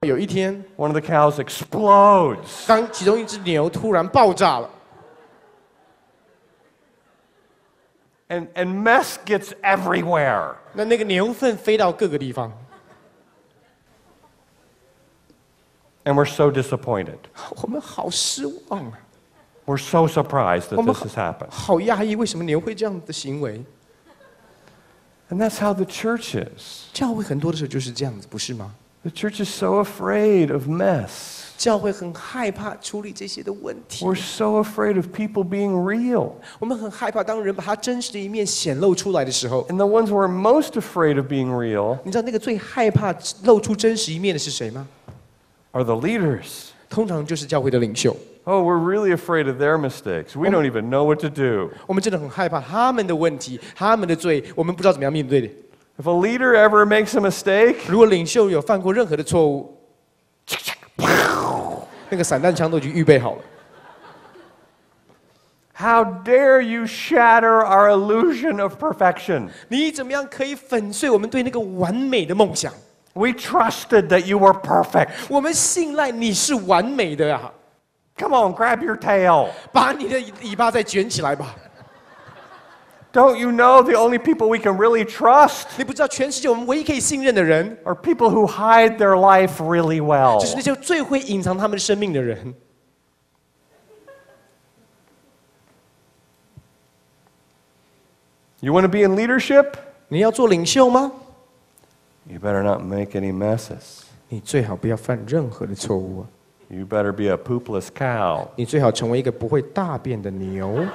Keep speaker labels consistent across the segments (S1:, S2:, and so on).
S1: 有一天，
S2: one of the cows explodes.
S1: 当其中一只牛突然爆炸了，
S2: And mess gets everywhere.
S1: 那个牛粪飞到各个地方，
S2: And we're so disappointed.
S1: 我们好失望啊！
S2: We're so surprised that
S1: 我们
S2: this has happened.
S1: 好压抑，为什么牛会这样的行为？
S2: And that's how the church is.
S1: 教会很多的时候就是这样子，不是吗？
S2: The church is so afraid of mess.
S1: 教会很害怕处理这些的问题。
S2: We're so afraid of people being real.
S1: 我们很害怕，当人把他真实的一面显露出来的时候，
S2: And the ones who are most afraid of being real
S1: 你知道那个最害怕露出真实一面的是谁吗？
S2: are the leaders.
S1: 通常就是教会的领袖。
S2: Oh, we're really afraid of their mistakes. We don't even know what to do.
S1: 我们真的很害怕他们的问题、他们的罪，我们不知道怎么样面对的。
S2: If a leader ever makes a mistake,
S1: 如果领袖有犯过任何的错误，那个散弹枪都已经预备好了。
S2: how dare you shatter our illusion of perfection?
S1: 你怎么样可以粉碎我们对那个完美的梦想？
S2: We trusted that you were perfect.
S1: 我们信赖你是完美的啊！
S2: Come on, grab your tail.
S1: 把你的尾巴再卷起来吧！
S2: Don't you know the only people we can really trust
S1: 你不知道全世界我们唯一可以信任的人，
S2: are people who hide their life really well?
S1: 就是那些最会隐藏他们生命的人。
S2: You want to be in leadership?
S1: 你要做领袖吗？
S2: You better not make any messes.
S1: 你最好不要犯任何的错误啊！
S2: You better be a poopless cow.
S1: 你最好成为一个不会大便的牛。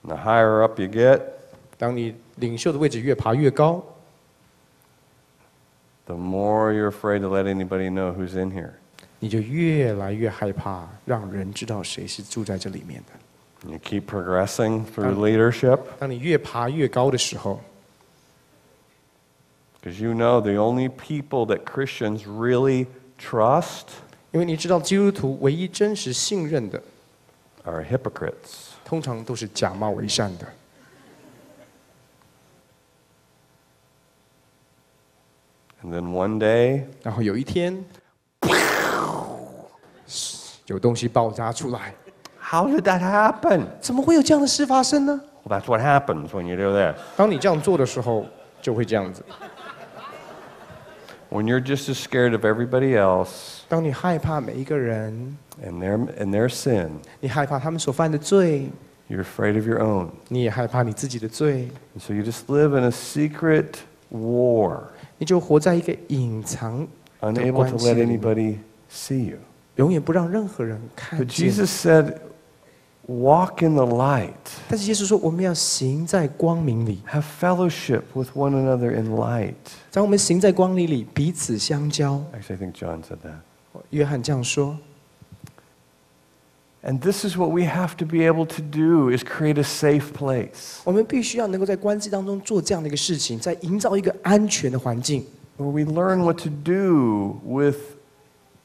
S2: And the higher up you get,
S1: 当你领袖的位置越爬越高，
S2: the more you're afraid to let anybody know who's in here.
S1: 你就越来越害怕让人知道谁是住在这里面的。
S2: You keep progressing through leadership
S1: 当你越爬越高的时候，
S2: because you know the only people that Christians really trust
S1: 因为你知道基督徒唯一真实信任的，
S2: are hypocrites.
S1: 通常都是假冒伪善的。
S2: And then one day,
S1: 然后有一天，有东西爆炸出来，
S2: how did that happen?
S1: 怎么会有这样的事发生呢？
S2: Well, that's what happens when you do this.
S1: 当你这样做的时候，就会这样子。
S2: When you're just as scared of everybody else
S1: 当你害怕每一个人，
S2: and their sin,
S1: 你害怕他们所犯的罪，
S2: you're afraid of your own.
S1: 你也害怕你自己的罪，
S2: And so you just live in a secret war,
S1: 你就活在一个隐藏的
S2: unable
S1: 关
S2: to
S1: 系
S2: let
S1: 里面，
S2: anybody see you.
S1: 永远不让任何人看
S2: But
S1: 见。
S2: Jesus said, walk in the light,
S1: 但是耶稣说，我们要行在光明里，
S2: have fellowship with one another in light.
S1: 当我们行在光明里，彼此相交。
S2: Actually, I think John said that.
S1: 约翰这样说。
S2: And this is what we have to be able to do, is create a safe place
S1: 我们必须要能够在关系当中做这样的一个事情，在营造一个安全的环境。
S2: where we learn what to do with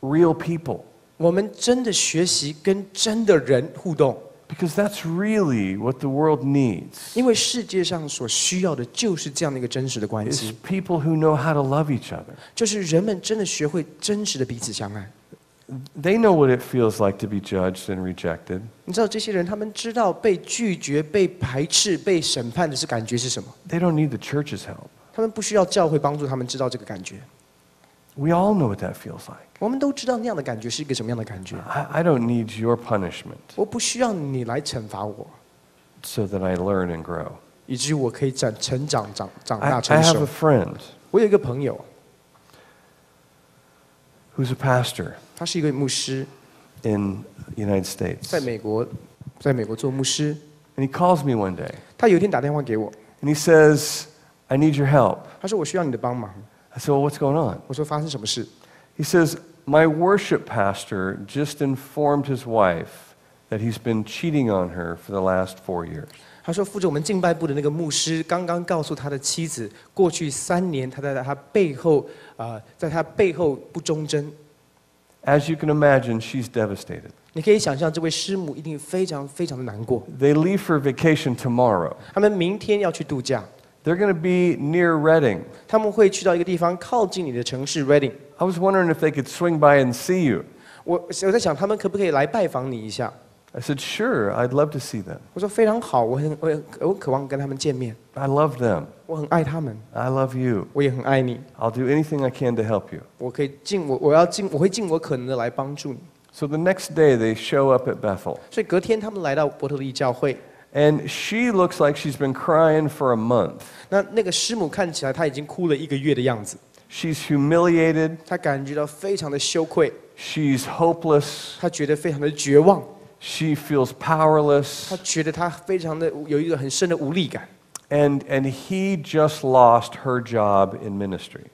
S2: real people.
S1: 我们真的学习跟真的人互动，
S2: Because that's really what the world needs,
S1: 因为世界上所需要的就是这样的一个真实的关
S2: is
S1: 系，
S2: people who know how to love each other.
S1: 就是人们真的学会真实的彼此相爱。
S2: They know what it feels like to be judged and rejected.
S1: 你知道这些人，他们知道被拒绝、被排斥、被审判的是感觉是什么？
S2: They don't need the church's help.
S1: 他们不需要教会帮助他们知道这个感觉。
S2: We all know what that feels like.
S1: 我们都知道那样的感觉是一个什么样的感觉。
S2: I don't need your punishment
S1: 我不需要你来惩罚我，
S2: so that I learn and grow.
S1: 以至于我可以成长、长
S2: I
S1: 大、成
S2: have
S1: 熟
S2: a。friend
S1: 我有一个朋友，
S2: who's a pastor
S1: 他是一个牧师，
S2: in the United States.
S1: 在美国做牧师。
S2: And he calls me one day
S1: 他有一天打电话给我，
S2: and he says, I need your help.
S1: 他说我需要你的帮忙。
S2: I said, well, what's going on?
S1: 我说发生什么事？
S2: He says, my worship pastor just informed his wife that he's been cheating on her for the last 4 years.
S1: 他说负责我们敬拜部的那个牧师刚刚告诉他的妻子，过去3年他在他背后不忠贞。
S2: As you can imagine, she's devastated.
S1: 你可以想象，这位师母一定非常非常的难过。
S2: They leave for vacation tomorrow.
S1: 他们明天要去度假，
S2: They're going to be near Reading.
S1: 他们会去到一个地方靠近你的城市 Reading。
S2: I was wondering if they could swing by and see you.
S1: 我在想，他们可不可以来拜访你一下？
S2: I said, sure, I'd love to see them.
S1: 我说非常好，我渴望跟他们见面，
S2: I love them.
S1: 我很爱他们，
S2: I love you.
S1: 我也很爱你，
S2: I'll do anything I can to help you.
S1: 我会尽我可能的来帮助你。
S2: So the next day they show up at Bethel.
S1: 所以隔天他们来到伯特利教会，
S2: And she looks like she's been crying for a month.
S1: 那个师母看起来她已经哭了1个月的样子，
S2: She's humiliated.
S1: 她感觉到非常的羞愧，
S2: She's hopeless.
S1: 她觉得非常的绝望，
S2: She feels powerless.
S1: 她觉得她非常的有一个很深的无力感。
S2: And he just lost her job in ministry.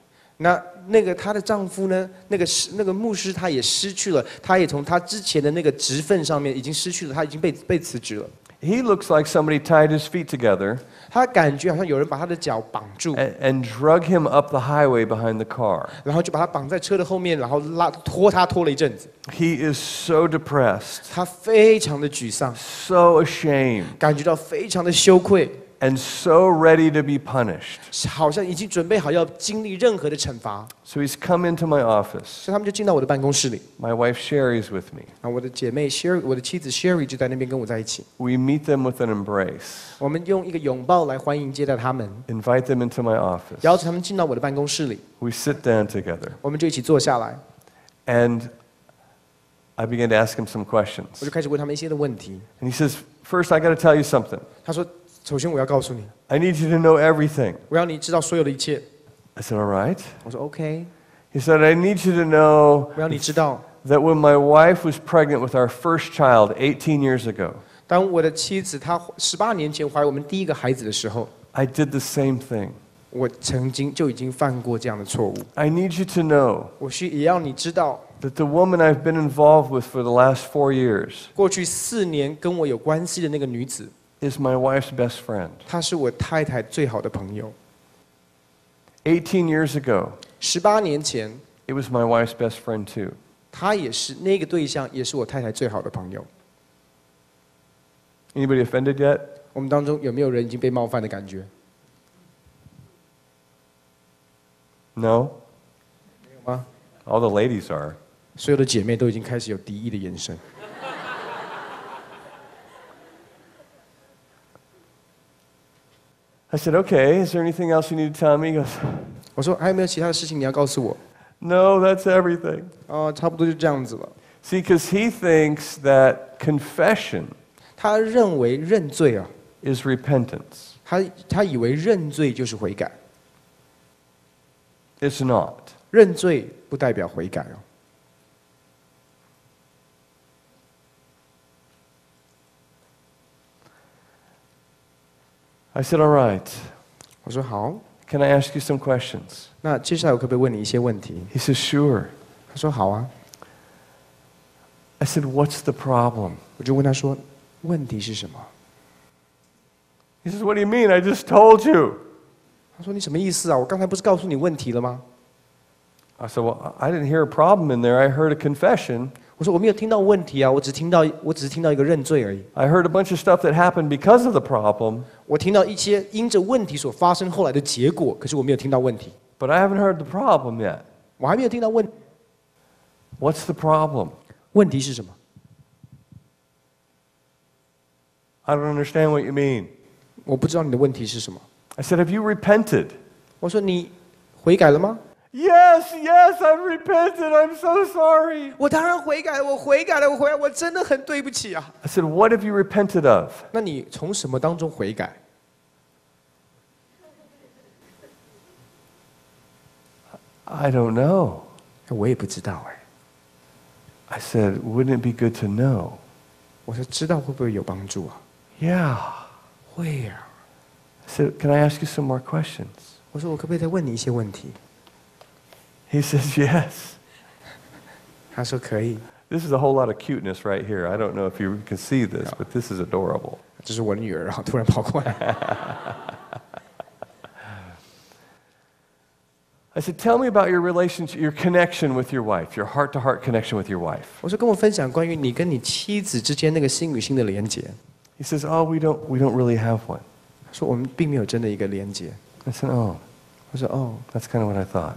S1: 那个她的丈夫呢？那个牧师他也失去了，他也从他之前的那个职分上面已经失去了，他已经被辞职了。
S2: He looks like somebody tied his feet together
S1: 他感觉好像有人把他的脚绑住，
S2: and drug him up the highway behind the car.
S1: 然后就把他绑在车的后面，然后拖了一阵子。
S2: He is so depressed,
S1: 他非常的沮丧，
S2: so ashamed,
S1: 感觉到非常的羞愧，
S2: and so ready to be punished.
S1: 好像已经准备好要经历任何的惩罚。
S2: So he's come into my office.
S1: 所以他们就进到我的办公室里，
S2: My wife Sherry's with me.
S1: 啊，我的姐妹 Sherry， 我的妻子 Sherry 就在那边跟我在一起。
S2: We meet them with an embrace,
S1: 我们用一个拥抱来欢迎接待他们，
S2: invite them into my office.
S1: 邀请他们进到我的办公室里，
S2: We sit down together,
S1: 我们就一起坐下来，
S2: and I began to ask him some
S1: 我
S2: questions.
S1: 就开始问他们一些的问题。
S2: And he says, first, I got to tell you something.
S1: 他说：“首先我要告诉你，
S2: I need you to know everything.
S1: 我要你知道所有的一切。
S2: I said, all right. ”
S1: 我说 ：“OK。”
S2: He said, I need you to know
S1: 我要你知道，
S2: that when my wife was pregnant with our first child 18 years ago,
S1: 当我的妻子她18年前怀我们第一个孩子的时候，
S2: I did the same thing.
S1: 我曾经就已经犯过这样的错误。
S2: I need you to know
S1: 也要你知道，
S2: that the woman I've been involved with for the last 4 years
S1: 过去4年跟我有关系的那个女子，
S2: is my wife's best friend.
S1: 她是我太太最好的朋友。
S2: 18 years ago,
S1: 18年前，
S2: it was my wife's best friend too.
S1: 她也是那个对象，也是我太太最好的朋友。
S2: Anybody offended yet?
S1: 我们当中有没有人已经被冒犯的感觉？
S2: No?
S1: 没有吗？
S2: All the ladies are.
S1: 所有的姐妹都已经开始有敌意的眼神。
S2: I said, okay, is there anything else you need to tell me? He goes,
S1: 我说还有没有其他的事情你要告诉我？
S2: no, that's everything.
S1: 哦，差不多就这样子了。
S2: See, because he thinks that confession
S1: 他认为认罪啊，
S2: is repentance.
S1: 他以为认罪就是悔改，
S2: It's not.
S1: 认罪不代表悔改哦。
S2: I said, all right.
S1: 我说好，
S2: Can I ask you some questions?
S1: 那接下来我可不可以问你一些问题？
S2: He says, sure.
S1: 他说好啊。
S2: I said, what's the problem?
S1: 我就问他说，问题是什么？
S2: He says, what do you mean? I just told you.
S1: 他说你什么意思啊？我刚才不是告诉你问题了吗？
S2: I said, well, I didn't hear a problem in there. I heard a confession.
S1: 我说我没有听到问题啊，我只是听到一个认罪而已。
S2: I heard a bunch of stuff that happened because of the problem,
S1: 我听到一些因着问题所发生后来的结果，可是我没有听到问题，
S2: but I haven't heard the problem yet.
S1: 我还没有听到问
S2: What's the problem?
S1: 问题是什么？
S2: I don't understand what you mean.
S1: 我不知道你的问题是什么。
S2: I said, have you repented?
S1: 我说你悔改了吗？
S2: Yes, I've repented. I'm so sorry.
S1: 我当然悔改了，我悔改了，我真的很对不起啊。
S2: I said, what have you repented of?
S1: 那你从什么当中悔改？
S2: I don't know.
S1: 我也不知道哎。
S2: I said, wouldn't it be good to know?
S1: 我说知道会不会有帮助啊？
S2: Yeah.
S1: 会呀、啊。
S2: I said, can I ask you some more questions?
S1: 我说我可不可以再问你一些问题？
S2: He says, yes.
S1: 他说可以。
S2: This is a whole lot of cuteness right here. I don't know if you can see this, but this is adorable.
S1: 这是我女儿啊，突然跑过来。
S2: I said, tell me about your relationship, your connection with your wife, your heart-to-heart connection with your wife.
S1: 我说跟我分享关于你跟你妻子之间那个心与心的连结。
S2: He says, oh, we don't really have one.
S1: 他说我们并没有真的一个连结。
S2: I said, oh,
S1: 我说哦，
S2: that's kind of what I thought.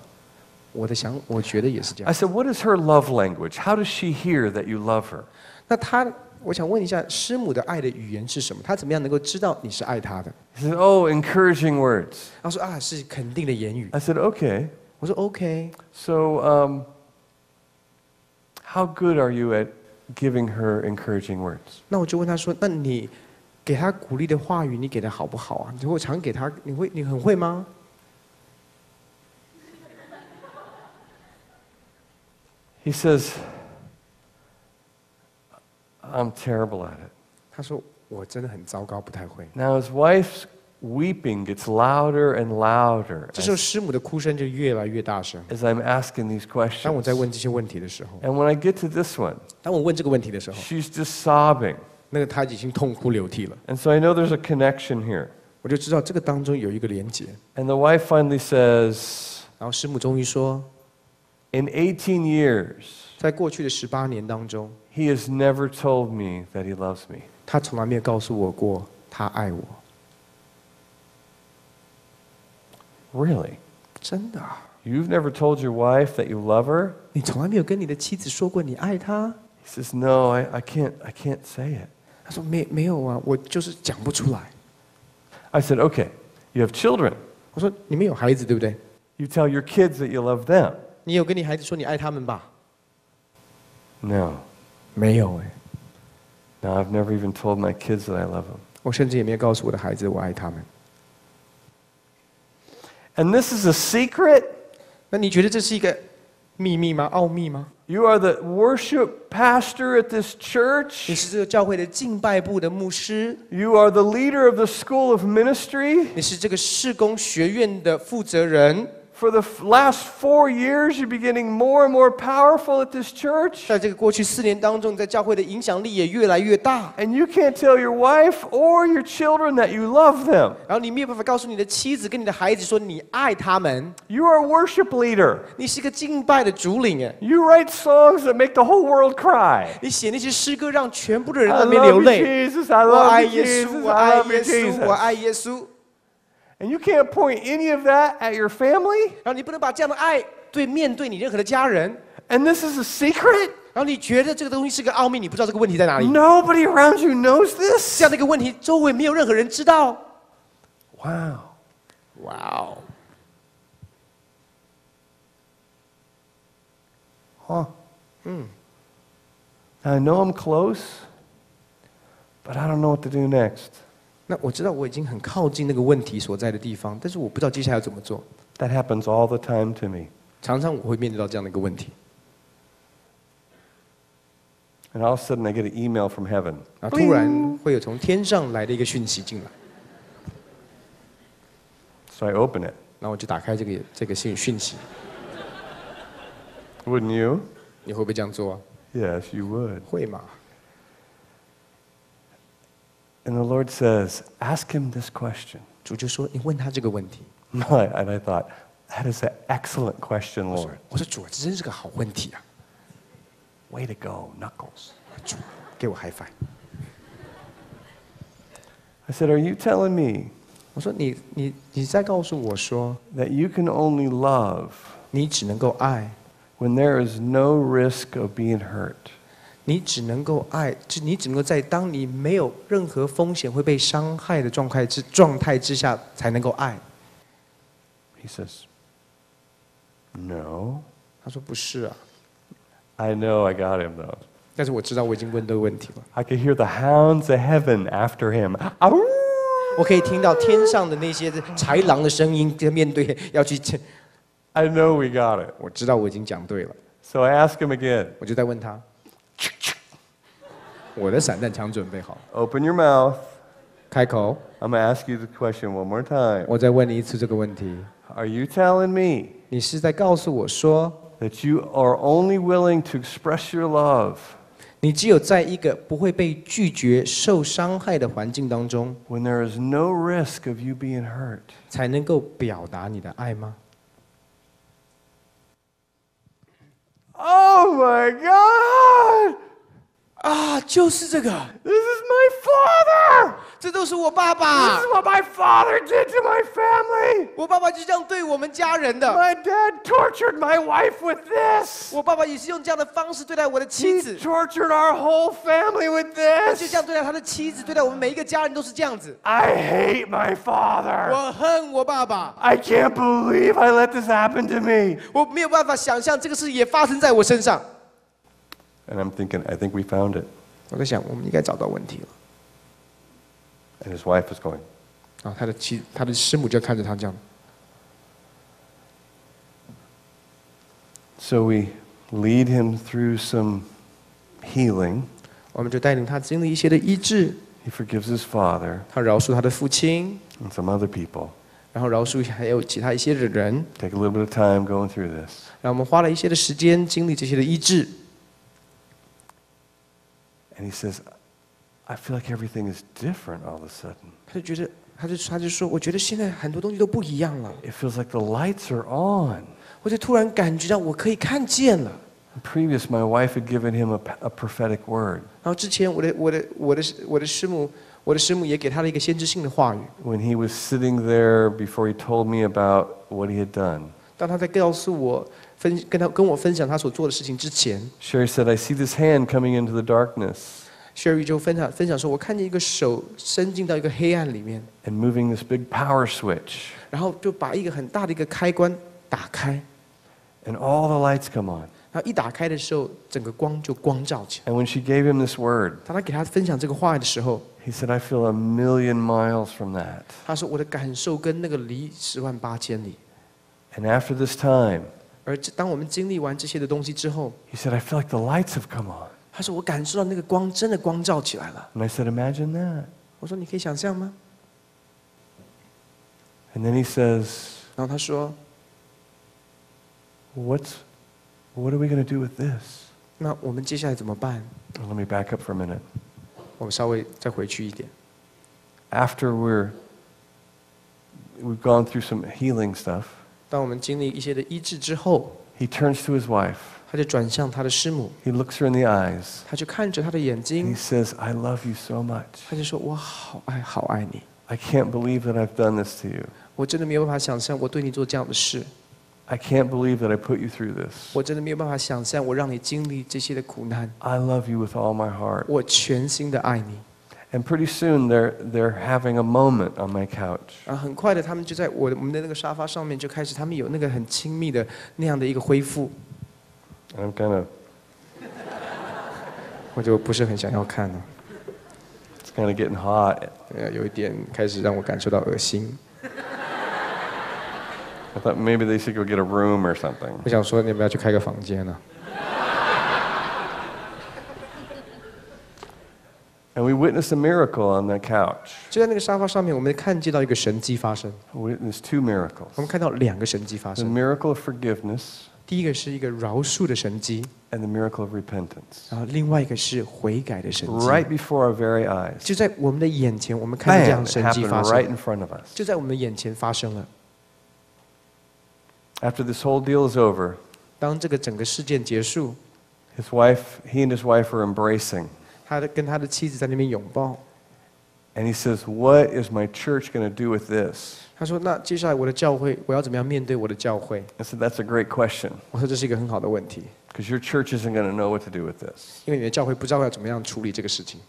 S1: 我觉得也是这
S2: I
S1: 样。
S2: said, what is her love language? How does she hear that you love her?
S1: 那我想问一下，师母的爱的语言是什么？她怎么样能够知道你是爱她的？
S2: He said, oh, encouraging words.
S1: 他说啊，是肯定的言语。
S2: I said, okay.
S1: 我说 OK。
S2: So, how good are you at giving her encouraging words?
S1: 那我就问他说，那你给她鼓励的话语，你给的好不好啊？你会常给她，你很会吗？
S2: He says, I'm terrible at it.
S1: 他说我真的很糟糕，不太会。
S2: Now his wife's weeping gets louder and louder
S1: 这时候师母的哭声就越来越大声。
S2: as I'm asking these
S1: 当我
S2: questions.
S1: 在问这些问题的时候，
S2: And when I get to this one,
S1: 当我问这个问题的时候，
S2: she's just sobbing.
S1: 那个他已经痛哭流涕了。
S2: And so I know there's a connection here.
S1: 我就知道这个当中有一个连结。
S2: And the wife finally says,
S1: 然后师母终于说，
S2: in 18 years,
S1: 在过去的18年当中，
S2: he has never told me that he loves me.
S1: 他从来没有告诉我过他爱我。
S2: Really?
S1: 真的啊？
S2: You've never told your wife that you love her?
S1: 你从来没有跟你的妻子说过你爱她？
S2: He says, no, I can't say it.
S1: 他说没有啊，我就是讲不出来。
S2: I said, okay, you have children.
S1: 我说你们有孩子对不对？
S2: You tell your kids that you love them.
S1: 你有跟你孩子说你爱他们吧？
S2: No.
S1: 没有哎，
S2: No, I've never even told my kids that I love them.
S1: 我甚至也没有告诉我的孩子我爱他们。
S2: And this is a secret?
S1: 那你觉得这是一个秘密吗？奥秘吗？
S2: You are the worship pastor at this church.
S1: 你是这个教会的敬拜部的牧师，
S2: You are the leader of the school of ministry.
S1: 你是这个事工学院的负责人。
S2: For the last 4 years, you've been getting more and more powerful at this church.
S1: 在这个过去4年当中，你在教会的影响力也越来越大。
S2: And you can't tell your wife or your children that you love them.
S1: 然后你没有办法告诉你的妻子跟你的孩子说你爱他们。
S2: You are a worship leader.
S1: 你是一个敬拜的主领哎，
S2: You write songs that make the whole world cry.
S1: 你写那些诗歌让全部的人
S2: I
S1: 都没
S2: love
S1: 流
S2: you,
S1: 泪。
S2: Jesus. I
S1: 我爱
S2: love you,
S1: 耶稣，
S2: Jesus.
S1: 我
S2: I
S1: 爱
S2: love
S1: 耶
S2: you,
S1: 稣，我
S2: Jesus.
S1: 爱耶稣。
S2: And you can't point any of that at your family?
S1: 然后你不能把这样的爱面对你任何的家人。
S2: And this is a secret?
S1: 然后你觉得这个东西是个奥秘，你不知道这个问题在哪里。
S2: Nobody around you knows
S1: 这
S2: this?
S1: 样的一个问题，周围没有任何人知道。
S2: Wow.
S1: 哇哦！
S2: Huh. I know I'm close, but I don't know what to do next.
S1: 那我知道我已经很靠近那个问题所在的地方，但是我不知道接下来要怎么做。
S2: That happens all the time to me.
S1: 常常我会面对到这样的一个问题。
S2: And all of a sudden I get an email from heaven.
S1: 然后突然会有从天上来的一个讯息进来，
S2: So I open it.
S1: 然后我就打开这个讯息。
S2: Wouldn't you?
S1: 你会不会这样做啊？
S2: Yes, you would.
S1: 会嘛？
S2: And the Lord says, ask him this question.
S1: 主就说：“你问他这个问题。
S2: And I thought, that is an excellent question, Lord. ”
S1: 我说：“主，这真是个好问题啊！
S2: Way to go, Knuckles.
S1: 主，给我 high five。”
S2: I said, are you telling me
S1: 我说：“你在告诉我说，
S2: that you can only love
S1: 你只能够爱，
S2: when there is no risk of being hurt?
S1: 你只能够爱，你只能够在当你没有任何风险会被伤害的状态之下才能够爱。”
S2: He says, no.
S1: 他说：“不是啊，
S2: I know I got him, though.
S1: 但是我知道我已经问对问题了。
S2: I could hear the hounds of heaven after him. Ow!
S1: 我可以听到天上的那些豺狼的声音，在面对要去。
S2: I know we got it.
S1: 我知道我已经讲对了，
S2: So I ask him again.
S1: 我就在问他。我的散弹枪准备好，
S2: Open your mouth.
S1: 开口。
S2: I'm going to ask you the question one more time.
S1: 我再问你一次这个问题，
S2: Are you telling me
S1: 你是在告诉我说，
S2: that you are only willing to express your love
S1: 你只有在一个不会被拒绝、受伤害的环境当中，
S2: when there is no risk of you being hurt?
S1: 才能够表达你的爱吗？
S2: Oh my God!
S1: 啊，就是这个，
S2: This is my father!
S1: 这都是我爸爸
S2: This is what my father did to my family!
S1: 我爸爸就这样对我们家人的。
S2: My dad tortured my wife with this!
S1: 我爸爸也是用这样的方式对待我的妻
S2: He
S1: 子，
S2: tortured our whole family with
S1: 他就
S2: this!
S1: 这样对待他的妻子，对待我们每一个家人都是这样子。
S2: I hate my father!
S1: 我恨我爸爸，
S2: I can't believe I let this happen to me!
S1: 我没有办法想象这个事也发生在我身上。
S2: And I'm thinking, I think we found it.
S1: 我在想，我们应该找到问题了。
S2: And his wife was going,
S1: 啊，他的师母就看着他这样。
S2: So we lead him through some healing.
S1: 我们就带领他经历一些的医治，
S2: He forgives his father
S1: 他饶恕他的父亲，
S2: and some other people.
S1: 然后饶恕还有其他一些的人，
S2: Take a little bit of time going through this.
S1: 让我们花了一些的时间经历这些的医治。
S2: And he says, I feel like everything is different all of a sudden.
S1: 他就觉得，他就说，我觉得现在很多东西都不一样了，
S2: It feels like the lights are on.
S1: 我就突然感觉到我可以看见了。
S2: Previous, my wife had given him a prophetic word.
S1: 然后之前我的师母也给他了一个先知性的话语。
S2: When he was sitting there before he told me about what he had done,
S1: 当他在告诉我跟我分享他所做的事情之前
S2: Sherry said, I see this hand coming into the darkness
S1: ，Sherry 就分享说，我看见一个手伸进到一个黑暗里面，
S2: and moving this big power switch.
S1: 然后就把一个很大的一个开关打开，
S2: And all the lights come on.
S1: 然后一打开的时候，整个光就光照起来。
S2: And when she gave him this word,
S1: 当他给他分享这个话语的时候，
S2: he said, I feel 1,000,000 miles from that.
S1: 他说我的感受跟那个离108000里。
S2: And after this time,
S1: 而当我们经历完这些的东西之后，
S2: he said, I feel like the lights have come on.
S1: 他说我感受到那个光真的光照起来了。
S2: And I said, imagine that.
S1: 我说你可以想象吗？
S2: And then he says,
S1: 然后他说，
S2: what are we going to do with this?
S1: 那我们接下来怎么办？
S2: Well, let me back up for a minute.
S1: 我们稍微再回去一点。
S2: After we've gone through some healing stuff,
S1: 当我们经历一些的医治之后，
S2: he turns to his wife.
S1: 他就转向他的师母，
S2: He looks her in the eyes.
S1: 他就看着他的眼
S2: And
S1: 睛
S2: he，says, I love you so much.
S1: 他就说：“我好爱你，
S2: I can't believe that I've done this to you.
S1: 我真的没有办法想象我对你做这样的事，
S2: I can't believe that I put you through this.
S1: 我真的没有办法想象我让你经历这些的苦难，
S2: I love you with all my heart.
S1: 我全心的爱你。”
S2: And pretty soon they're having a moment on my couch.
S1: 啊，很快的，他们就在我们的那个沙发上面就开始，他们有那个很亲密的那样的一个恢复，
S2: And I'm kind of
S1: 我就不是很想要看了，
S2: it's kind of getting hot.
S1: 有一点开始让我感受到恶心。
S2: I thought maybe they should go get a room or something.
S1: 我想说，你要不要去开个房间呢？
S2: And we witnessed a miracle on that couch.
S1: 就在那个沙发上面，我们看见到一个神迹发生。
S2: We witnessed two miracles.
S1: 我们看到2个神迹发
S2: The
S1: 生。
S2: miracle of forgiveness
S1: 第一个是一个饶恕的神迹，
S2: and the miracle of repentance.
S1: 然后另外一个是悔改的神迹。
S2: Right before our very eyes.
S1: 就在我们的眼前，我们看到这样
S2: Bam!
S1: 的
S2: It
S1: 神迹
S2: happened
S1: 发
S2: right
S1: 生，
S2: in front of us.
S1: 就在我们的眼前发生了。
S2: After this whole deal is over,
S1: 当这个整个事件结束，
S2: he and his wife are embracing.
S1: 他跟他的妻子在那边拥抱。
S2: And he says, what is my church going to do with this?
S1: 他说：“那接下来我的教会，我要怎么样面对我的教会
S2: I said, that's a great question. ？”
S1: 我说：“这是一个很好的问题，
S2: Because your church isn't going to know what to do with this.
S1: 因为你的教会不知道要怎么样处理这个事情。”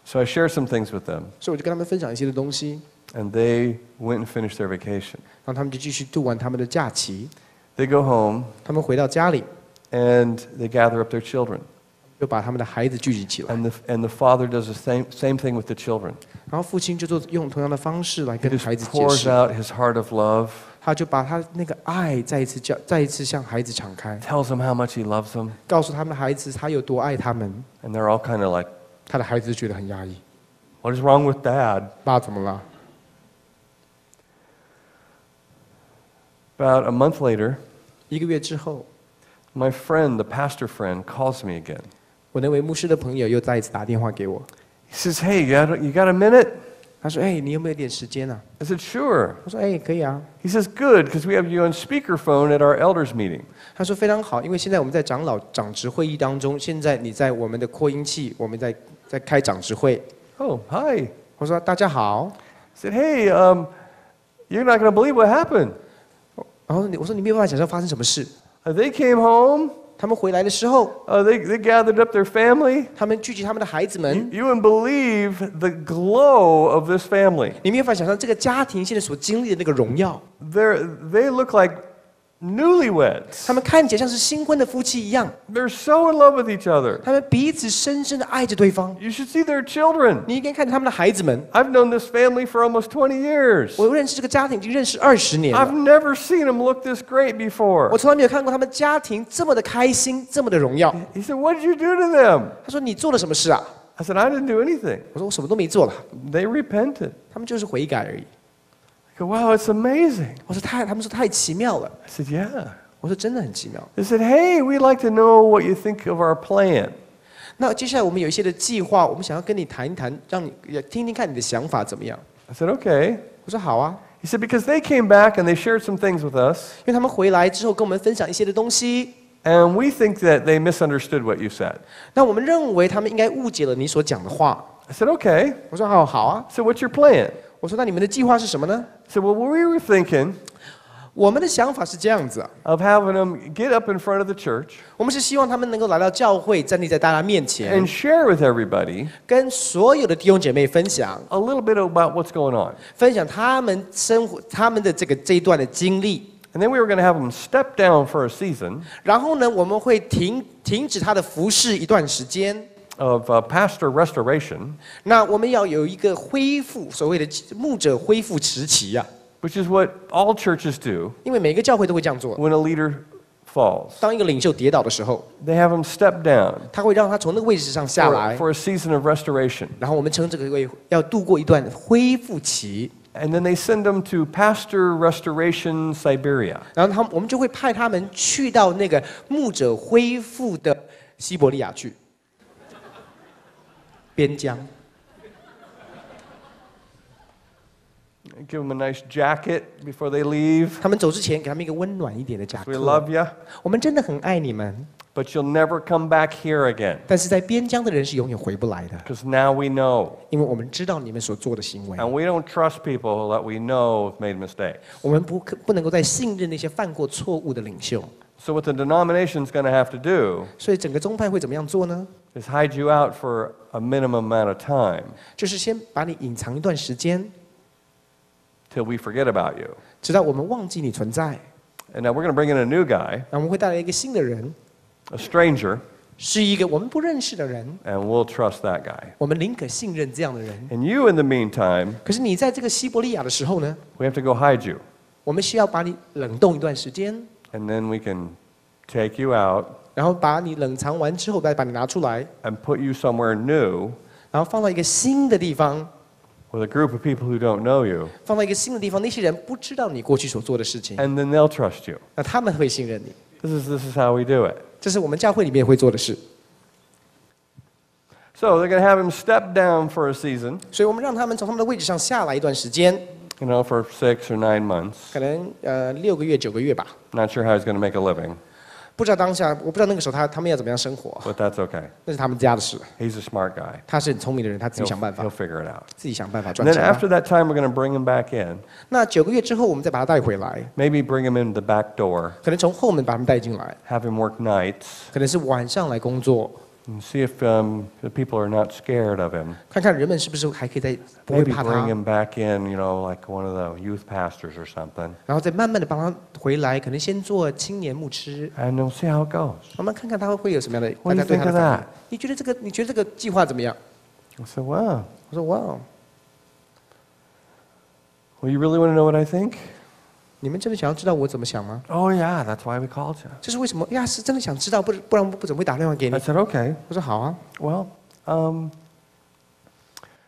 S2: So I shared some things with them.
S1: 所以我就跟他们分享一些的东西，
S2: And they went and finished their vacation.
S1: 然后他们就继续度完他们的假期。
S2: They go home
S1: 他们回到家里，
S2: and they gather up their children.
S1: 就把他们的孩子聚集起来，
S2: And the father does the same thing with the children.
S1: 然后父亲就用同样的方式来
S2: He
S1: 跟孩子
S2: just
S1: 解
S2: pours
S1: 释，
S2: out his heart of love,
S1: 他就把他那个爱再一次向孩子敞开，
S2: tells them how much he loves them.
S1: 告诉他们的孩子他有多爱他们。
S2: And they're all kind of like,
S1: 他的孩子就觉得很压抑，
S2: what is wrong with dad?
S1: 爸怎么了？
S2: About a month later,
S1: 1个月之后，
S2: my friend, the pastor friend, calls me again.
S1: 我那位牧师的朋友又再一次打电话给我，
S2: He says, hey, you got a minute?
S1: 他说：“哎，你有没有点时间啊
S2: I said, Sure.？”
S1: 我说：“哎，可以啊。”
S2: He says, Good, because we have you on speakerphone at our elders meeting.
S1: 他说：“非常好，因为现在我们在长职会议当中，现在你在我们的扩音器，我们在开长职会。”
S2: Oh, hi.
S1: 我说：“大家好。”
S2: I said, Hey, you're not going to believe what happened.
S1: 然后我说：“你没有办法想象发生什么事。”
S2: They came home.
S1: 他们回来的时候，
S2: They gathered up their family.
S1: 他们聚集他们的孩子们。
S2: You wouldn't believe the glow of this family.
S1: 你没有办法想象这个家庭现在所经历的那个荣耀。
S2: They look like newlyweds.
S1: 他们看起来像是新婚的夫妻一样，
S2: They're so in love with each other.
S1: 他们彼此深深的爱着对方。
S2: You should see their children.
S1: 你应该看着他们的孩子们。
S2: I've known this family for almost 20 years.
S1: 我认识这个家庭已经认识20年
S2: I've
S1: 了，
S2: never seen them look this great
S1: 我
S2: before.
S1: 从来没有看过他们家庭这么的开心，这么的荣耀。
S2: He said, What did you do to them?
S1: 他说：“你做了什么事啊
S2: I said, I didn't do anything.？”
S1: 我说：“我什么都没做了，
S2: They repented.
S1: 他们就是悔改而已。”
S2: I go, Wow, it's amazing.
S1: 我说：“他们说太奇妙了。
S2: I said, Yeah.”
S1: 我说：“真的很奇妙。”
S2: They said, Hey, we'd like to know what you think of our plan.
S1: 那接下来我们有一些的计划，我们想要跟你谈一谈，让你也听听看你的想法怎么样。
S2: I said, Okay.
S1: 我说：“好啊。”
S2: He said, Because they came back and they shared some things with us,
S1: 因为他们回来之后跟我们分享一些的东西，
S2: and we think that they misunderstood what you said.
S1: 那我们认为他们应该误解了你所讲的话。
S2: I said, Okay.
S1: 我说：“好，好啊。”
S2: So what's your plan?
S1: 我说：“那你们的计划是什么呢
S2: I said, Well, we were thinking？”
S1: 我们的想法是这样子啊，
S2: of having them get up in front of the church
S1: 我们是希望他们能够来到教会，站立在大家面前
S2: and，share with everybody
S1: 跟所有的弟兄姐妹分享，
S2: a little bit about what's going on.
S1: 分享他们生活、他们的这一段的经历。
S2: And then we were going to have them step down for a season
S1: 然后呢，我们会停止他的服侍一段时间。
S2: of pastor restoration,
S1: 那我们要有一个恢复，所谓的牧者恢复时期啊，
S2: which is what all churches do
S1: 因为每个教会都会这样做。
S2: when a leader falls.
S1: 当一个领袖跌倒的时候，
S2: They have them step down
S1: 他会让他从那个位置上下
S2: for,
S1: 来，
S2: for a season of restoration.
S1: 然后我们称这个为要度过一段恢复期。
S2: And then they send them to pastor restoration Siberia.
S1: 然后我们就会派他们去到那个牧者恢复的西伯利亚去，边疆。
S2: Give them a nice jacket before they leave.
S1: 他们走之前，给他们一个温暖一点的夹
S2: We
S1: 克。
S2: love you,
S1: 我们真的很爱你们，
S2: but you'll never come back here again.
S1: 但是在边疆的人是永远回不来的，
S2: Because now we know.
S1: 因为我们知道你们所做的行为。
S2: And we don't trust people that we know have made mistakes.
S1: 我们不能够再信任那些犯过错误的领袖。
S2: So what the denomination's going to have to do
S1: 所以整个宗派会怎么样做呢？
S2: is hide you out for a minimum amount of time
S1: 就是先把你隐藏一段时间，
S2: till we forget about you.
S1: 直到我们忘记你存在。
S2: And now we're going to bring in a new guy,
S1: 那我们会带来一个新的人，
S2: a stranger,
S1: 是一个我们不认识的人，
S2: and we'll trust that guy.
S1: 我们宁可信任这样的人。
S2: And you, in the meantime,
S1: 可是你在这个西伯利亚的时候呢，
S2: we have to go hide you.
S1: 我们需要把你冷冻一段时间，
S2: And then we can take you out
S1: 然后把你冷藏完之后，再把你拿出来，
S2: and put you somewhere new
S1: 然后放到一个新的地方，
S2: with a group of people who don't know you.
S1: 放到一个新的地方，那些人不知道你过去所做的事情，
S2: And then they'll trust you.
S1: 那他们会信任你。
S2: This is how we do it.
S1: 这是我们教会里面会做的事。
S2: So they're going to have him step down for a season,
S1: 所以我们让他们从他们的位置上下来一段时间，
S2: for 6 or 9 months.
S1: 可能6个月、9个月吧。
S2: Not sure how he's going to make a living,
S1: 不知道当下，我不知道那个时候他们要怎么样生活，
S2: but that's okay.
S1: 那是他们家的事。
S2: He's a smart guy.
S1: 他是很聪明的人，他自己
S2: He'll,
S1: 想办法
S2: he'll，figure it out.
S1: 自己想办法
S2: And
S1: 赚
S2: then
S1: 钱吧。
S2: after that time, we're going to bring him back in.
S1: 那9个月之后，我们再把他带回来，
S2: Maybe bring him in the back door,
S1: 可能从后门把他们带进来，
S2: have him work nights,
S1: 可能是晚上来工作，
S2: and see if the people are not scared of him.
S1: 看看人们是不是还可以再不会
S2: Maybe
S1: 怕
S2: bring
S1: 他，
S2: him back in, like one of the youth pastors or something.
S1: 然后再慢慢的帮他回来，可能先做青年牧师，
S2: And we'll see how it goes.
S1: 我们看看他会有什么样的，
S2: What
S1: 大
S2: do
S1: 家
S2: you
S1: 对他
S2: think
S1: 的
S2: of
S1: 反
S2: that?
S1: 应。你觉得这个计划怎么样？
S2: I said, wow.
S1: 我说哇哦，
S2: Well, you really want to know what I think?
S1: 你们真的想要知道我怎么想吗？
S2: Oh, yeah, that's why we called you.
S1: 这是为什么呀？是真的想知道，不然不怎么会打电话给你
S2: I？said, okay.
S1: 我说好啊。
S2: Well,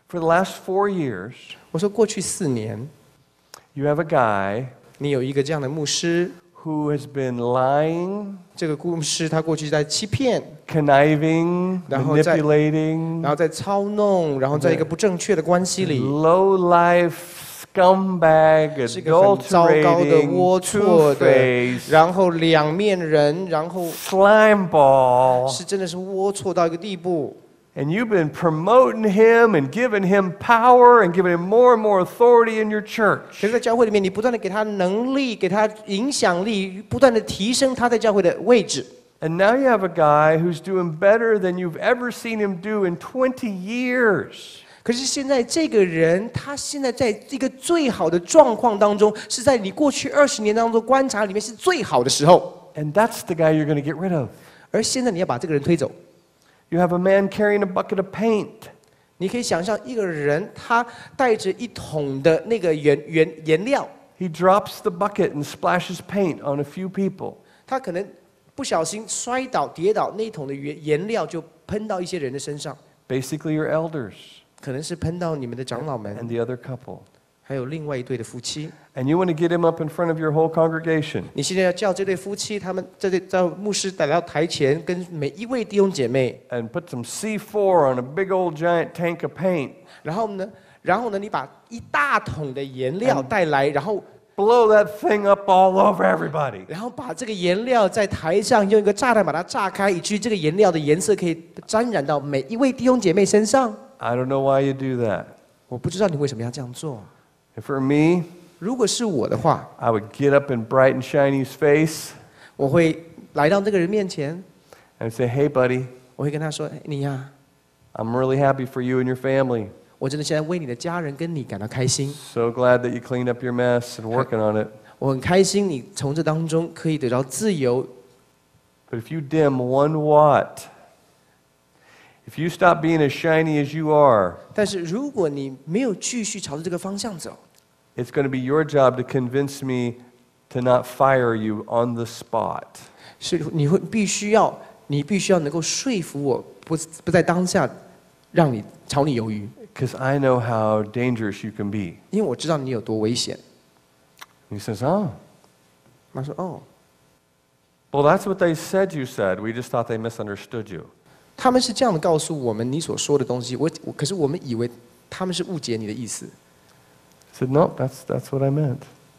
S2: for the last 4 years,
S1: 我说过去4年，
S2: you have a guy
S1: 你有一个这样的牧师，
S2: who has been lying,
S1: 这个牧师他过去在欺骗，
S2: conniving,
S1: 然后在
S2: manipulating,
S1: 然后在操弄，然后在一个不正确的关系里，
S2: low life, scumbag,
S1: 是一个很糟糕的、
S2: adulterating,
S1: 龌龊的，
S2: two-faced,
S1: 然后两面人，然后
S2: slime ball.
S1: 是真的是龌龊到一个地步。
S2: And you've been promoting him and giving him power and giving him more and more authority in your church.
S1: 可是，在教会里面，你不断的给他能力，给他影响力，不断的提升他在教会的位置。
S2: And now you have a guy who's doing better than you've ever seen him do in 20 years.
S1: 可是现在这个人，他现在在一个最好的状况当中，是在你过去20年当中观察里面是最好的时候。
S2: And that's the guy you're going to get rid of.
S1: 而现在你要把这个人推走。
S2: You have a man carrying a bucket of paint.
S1: 你可以想象一个人，他带着一桶的那个颜料，
S2: He drops the bucket and splashes paint on a few people.
S1: 他可能不小心摔倒、跌倒，那一桶的颜料就喷到一些人的身上，
S2: Basically, your elders
S1: 可能是喷到你们的长老们，
S2: and the other couple.
S1: 还有另外一对的夫妻。
S2: And you want to get him up in front of your whole congregation.
S1: 你现在要叫这对夫妻，他们叫牧师带到台前，跟每一位弟兄姐妹，
S2: And put some C4 on a big old giant tank of paint.
S1: 然后呢，你把一大桶的颜料带来，然后
S2: Blow that thing up all over everybody.
S1: 然后把这个颜料在台上用一个炸弹把它炸开，以至于这个颜料的颜色可以沾染到每一位弟兄姐妹身上。
S2: I don't know why you do that.
S1: 我不知道你为什么要这样做。
S2: If for me,
S1: 如果是我的话，
S2: I would get up in bright and shiny's face
S1: 我会来到这个人面前，
S2: and say, "Hey, buddy,
S1: 我会跟他说：“你呀，
S2: I'm really happy for you and your family.
S1: 我真的现在为你的家人跟你感到开心。
S2: So glad that you cleaned up your mess and working on it.
S1: 我很开心你从这当中可以得到自由。
S2: But if you dim 1 watt, if you stop being as shiny as you are,
S1: 但是如果你没有继续朝着这个方向走，
S2: it's going to be your job to convince me to not fire you on the spot."
S1: 是你必须要能够说服我，不在当下让你炒你鱿鱼，
S2: Because I know how dangerous you can be.
S1: 因为我知道你有多危险。
S2: He says, "Oh,
S1: 他说：“哦，
S2: well, that's what they said you said. We just thought they misunderstood you."
S1: 他们是这样的告诉我们你所说的东西，可是我们以为他们是误解你的意思。”
S2: I said, "No, that's what I meant."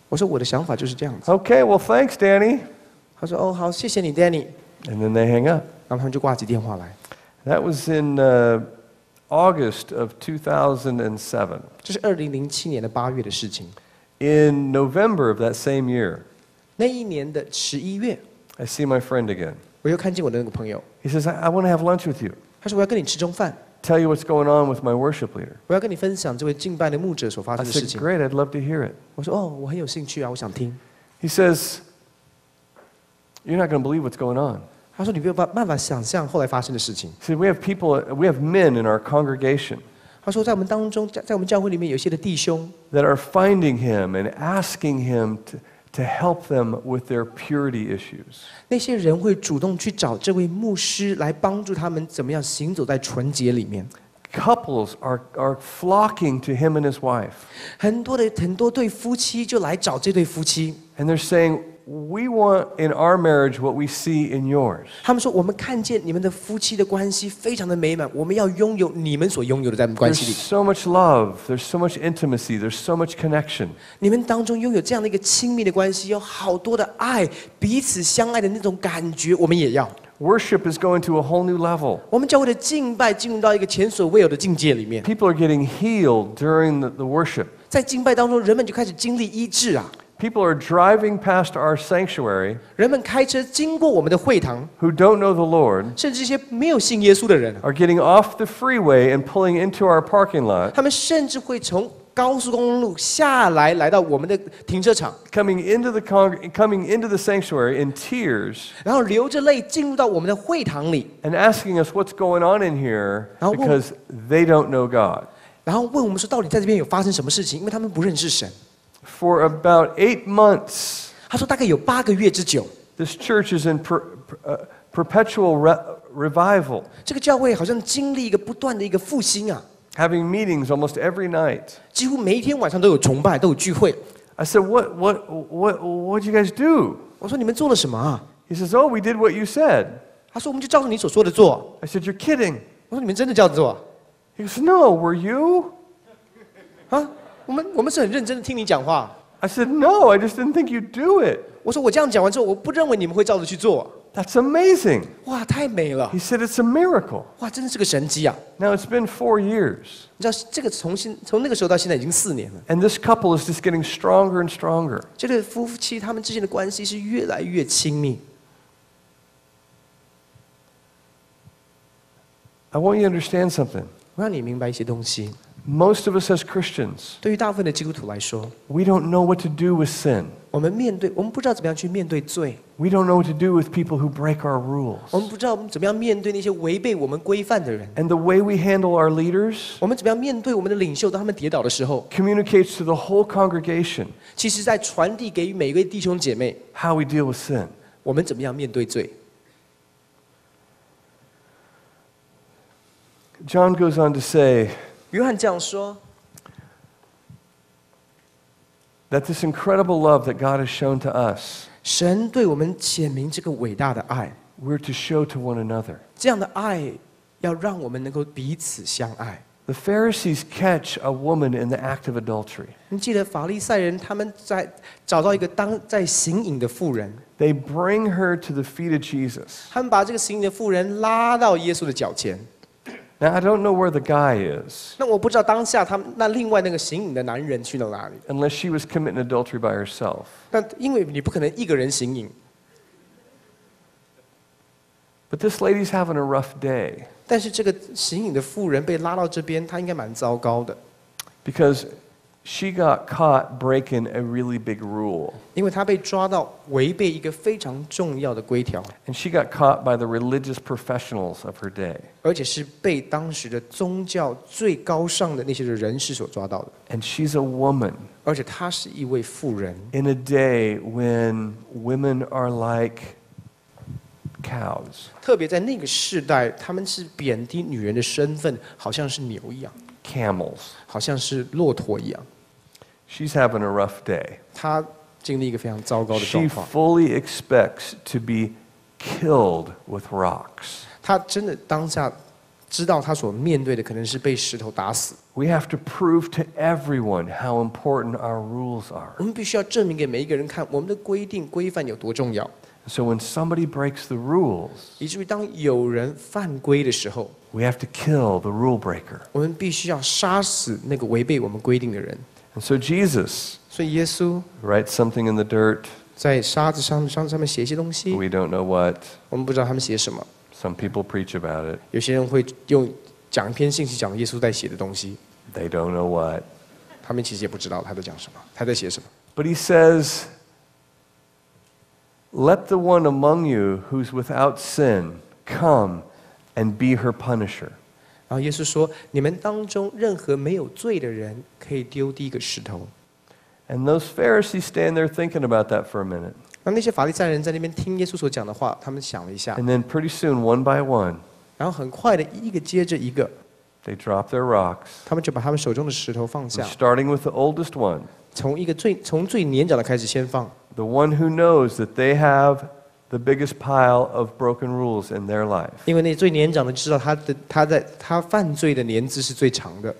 S1: 我说我的想法就是这样子。
S2: Okay, well, thanks, Danny.
S1: 他说：“哦，好，谢谢你 ，Danny。”
S2: And then they hang up.
S1: 然后他们就挂起电话来。
S2: That was in August of 2007.
S1: 这是2007年的8月的事情。
S2: In November of that same year,
S1: 那一年的11月，
S2: I see my friend again.
S1: 我又看见我的那个朋友，
S2: He says, I want to have lunch with you.
S1: 他说我要跟你吃中饭，
S2: Tell you what's going on with my worship leader.
S1: 我要跟你分享这位敬拜的牧者所发
S2: I
S1: 生的事
S2: said,
S1: 情。
S2: great, I'd love to hear it.
S1: 我说：“哦，我很有兴趣啊，我想听。”
S2: He says, you're not going to believe what's going on.
S1: 他说：“你没有办法想象后来发生的事情。
S2: He said, we have men in our congregation ”
S1: 他说：“在我们当中，在我们教会里面，有一些的弟兄，
S2: that are finding him and asking him to help them with their purity issues.
S1: 那些人会主动去找这位牧师来帮助他们怎么样行走在纯洁里面。
S2: Couples are flocking to him and his wife.
S1: 很多对夫妻就来找这对夫妻，
S2: And they're saying, we want in our marriage what we see in yours.
S1: 他们说：“我们看见你们的夫妻的关系非常的美满，我们要拥有你们所拥有的在我们关
S2: There's
S1: 系里。
S2: so much love, there's so much intimacy, there's so much connection.
S1: 你们当中拥有这样的一个亲密的关系，有好多的爱，彼此相爱的那种感觉，我们也要。
S2: Worship is going to a whole new level.
S1: 我们教会的敬拜进入到一个前所未有的境界里面，
S2: People are getting healed during the worship.
S1: 在敬拜当中，人们就开始经历医治啊。
S2: People are driving past our sanctuary
S1: 人们开车经过我们的会堂，
S2: who don't know the Lord,
S1: 甚至一些没有信耶稣的人，
S2: are getting off the freeway and pulling into our parking lot,
S1: 他们甚至会从高速公路下来，来到我们的停车场，
S2: coming into the sanctuary in tears
S1: 然后流着泪进入到我们的会堂里，
S2: and asking us what's going on in here
S1: 然后问-
S2: because they don't know God.
S1: 然后问我们说，到底在这边有发生什么事情？因为他们不认识神。
S2: For about 8 months,
S1: 他说大概有8个月之久，
S2: this church is in perpetual revival,
S1: 这个教会好像经历一个不断的一个复兴啊，
S2: having meetings almost every night.
S1: 几乎每一天晚上都有崇拜，都有聚会。
S2: I said, what'd you guys do?
S1: 我说你们做了什么啊？
S2: He says, oh, we did what you said.
S1: 他说我们就照着你所说的做。
S2: I said, you're kidding.
S1: 我说你们真的这样做
S2: He goes, no, were you?
S1: 啊？我们是很认真的听你讲话。
S2: I said, no, I just didn't think you'd do it.
S1: 我说我这样讲完之后，我不认为你们会照着去做。
S2: That's amazing.
S1: 哇，太美了！
S2: He said, it's a miracle.
S1: 哇，真的是个神迹啊！
S2: Now, it's been 4 years.
S1: 你知道这个从那个时候到现在已经4年了。
S2: And this couple is just getting stronger and stronger.
S1: 这对夫妻他们之间的关系是越来越亲密。
S2: I want you to understand something.
S1: 我让你明白一些东西。
S2: Most of us as Christians,
S1: 对于大部分的基督徒来说，
S2: we don't know what to do with sin.
S1: 我们不知道怎么样去面对罪，
S2: We don't know what to do with people who break our rules.
S1: 我们不知道怎么样面对那些违背我们规范的人，
S2: And the way we handle our leaders
S1: 我们怎么样面对我们的领袖，当他们跌倒的时候，
S2: communicates to the whole congregation
S1: 其实在传递给予每一位弟兄姐妹，
S2: how we deal with sin.
S1: 我们怎么样面对罪。
S2: John goes on to say
S1: 约翰这样说，
S2: that this incredible love that God has shown to us,
S1: 神对我们显明这个伟大的爱，
S2: we're to show to one another.
S1: 这样的爱要让我们能够彼此相爱。
S2: The Pharisees catch a woman in the act of adultery.
S1: 你记得法利赛人他们找到一个在行淫的妇人，
S2: They bring her to the feet of Jesus.
S1: 他们把这个行淫的妇人拉到耶稣的脚前。
S2: Now, I don't know where the guy is,
S1: 那我不知道当下那另外那个行淫的男人去了哪里。
S2: unless she was committing adultery by herself.
S1: 但因为你不可能一个人行淫，
S2: But this lady's having a rough day
S1: 但是这个行淫的妇人被拉到这边，她应该蛮糟糕的，
S2: because she got caught breaking a really big rule.
S1: 因为她被抓到违背一个非常重要的规条，
S2: And she got caught by the religious professionals of her day.
S1: 而且是被当时的宗教最高尚的那些人士所抓到的，
S2: And she's a woman
S1: 而且她是一位妇人，
S2: in a day when women are like cows,
S1: 特别在那个世代，他们是贬低女人的身份，好像是牛一样，
S2: camels.
S1: 好像是骆驼一样。
S2: She's having a rough day.
S1: 她经历一个非常糟糕的
S2: She
S1: 状况，
S2: fully expects to be killed with rocks.
S1: 她真的当下知道她所面对的可能是被石头打死。
S2: We have to prove to everyone how important our rules are.
S1: 我们必须要证明给每一个人看，我们的规定规范有多重要，
S2: So when somebody breaks the rules,
S1: 以至于当有人犯规的时候，
S2: we have to kill the rule breaker.
S1: 我们必须要杀死那个违背我们规定的人。
S2: And so Jesus
S1: 所以耶稣
S2: writes something in the dirt.
S1: 在沙子上面写一些东西，
S2: We don't know what.
S1: 我们不知道他们写什么。
S2: Some people preach about it.
S1: 有些人会讲一篇信息，讲耶稣在写的东西，
S2: They don't know what.
S1: 他们其实也不知道他在讲什么，他在写什么。
S2: But he says, let the one among you who's without sin come and be her punisher.
S1: 然后耶稣说：“你们当中任何没有罪的人，可以丢第一个石头。”
S2: And those Pharisees stand there thinking about that for a minute.
S1: 那些法利赛人在那边听耶稣所讲的话，他们想了一下，
S2: And then pretty soon, one by one,
S1: 然后很快的一个接着一个，
S2: they drop their rocks.
S1: 他们就把他们手中的石头放
S2: And
S1: 下，
S2: starting with the oldest one,
S1: 从最年长的开始先放，
S2: the one who knows that they have the biggest pile of broken rules in their life.
S1: 因为那最年长的知道他犯罪的年资是最长的，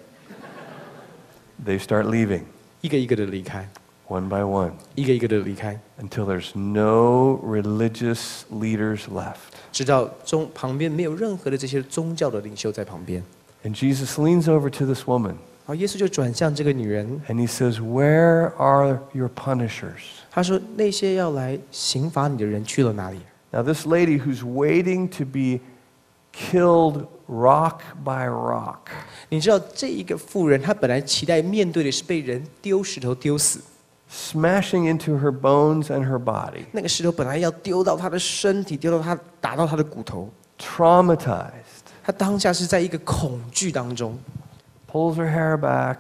S2: They start leaving
S1: 一个一个的离开，
S2: one by one
S1: 一个一个的离开，
S2: until there's no religious leaders left.
S1: 直到旁边没有任何的这些宗教的领袖在旁边。
S2: And Jesus leans over to this woman
S1: 然后耶稣就转向这个女人，
S2: and he says, "Where are your punishers?"
S1: 他说：“那些要来刑罚你的人去了哪里？”
S2: Now, this lady who's waiting to be killed rock by rock,
S1: 你知道这一个妇人，她本来期待面对的是被人丢石头丢死，
S2: smashing into her bones and her body,
S1: 那个石头本来要丢到她的身体，打到她的骨头。
S2: traumatized,
S1: 她当下是在一个恐惧当中，
S2: pulls her hair back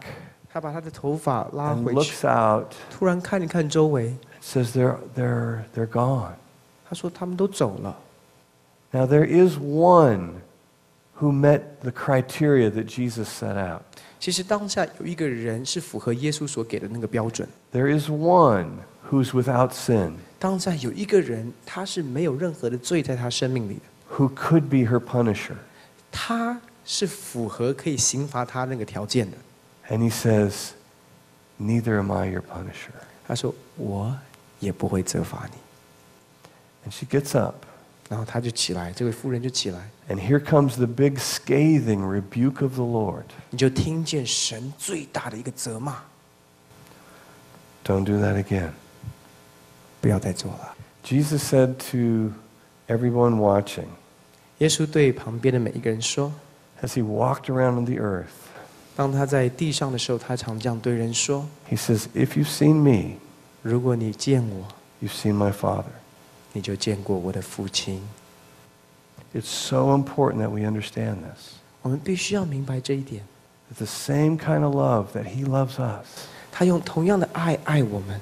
S1: 她把她的头发拉
S2: and
S1: 回去，
S2: looks out,
S1: 突然看一看周围，
S2: says they're gone.
S1: 她说他们都走了。
S2: Now, there is one who met the criteria that Jesus set out.
S1: 其实当下有一个人是符合耶稣所给的那个标准。
S2: There is one who's without sin,
S1: 当下有一个人，他是没有任何的罪在他生命里的，
S2: who could be her punisher.
S1: 他是符合可以刑罚他那个条件的。
S2: And he says, neither am I your punisher.
S1: 他说：“我也不会责罚你。”
S2: And she gets up.
S1: 然后他就起来，这位妇人就起来，
S2: And here comes the big scathing rebuke of the Lord.
S1: 你就听见神最大的一个责骂：
S2: Don't do that again.
S1: 不要再做了。
S2: Jesus said to everyone watching,
S1: 耶稣对旁边的每一个人说，
S2: as he walked around on the earth,
S1: 当他在地上的时候，他常这样对人说：
S2: he says, if you've seen me,
S1: 如果你见我，
S2: you've seen my Father.
S1: 你就见过我的父亲。
S2: It's so important that we understand this.
S1: 我们必须要明白这一点。
S2: That the same kind of love that he loves us,
S1: 他用同样的爱爱我们，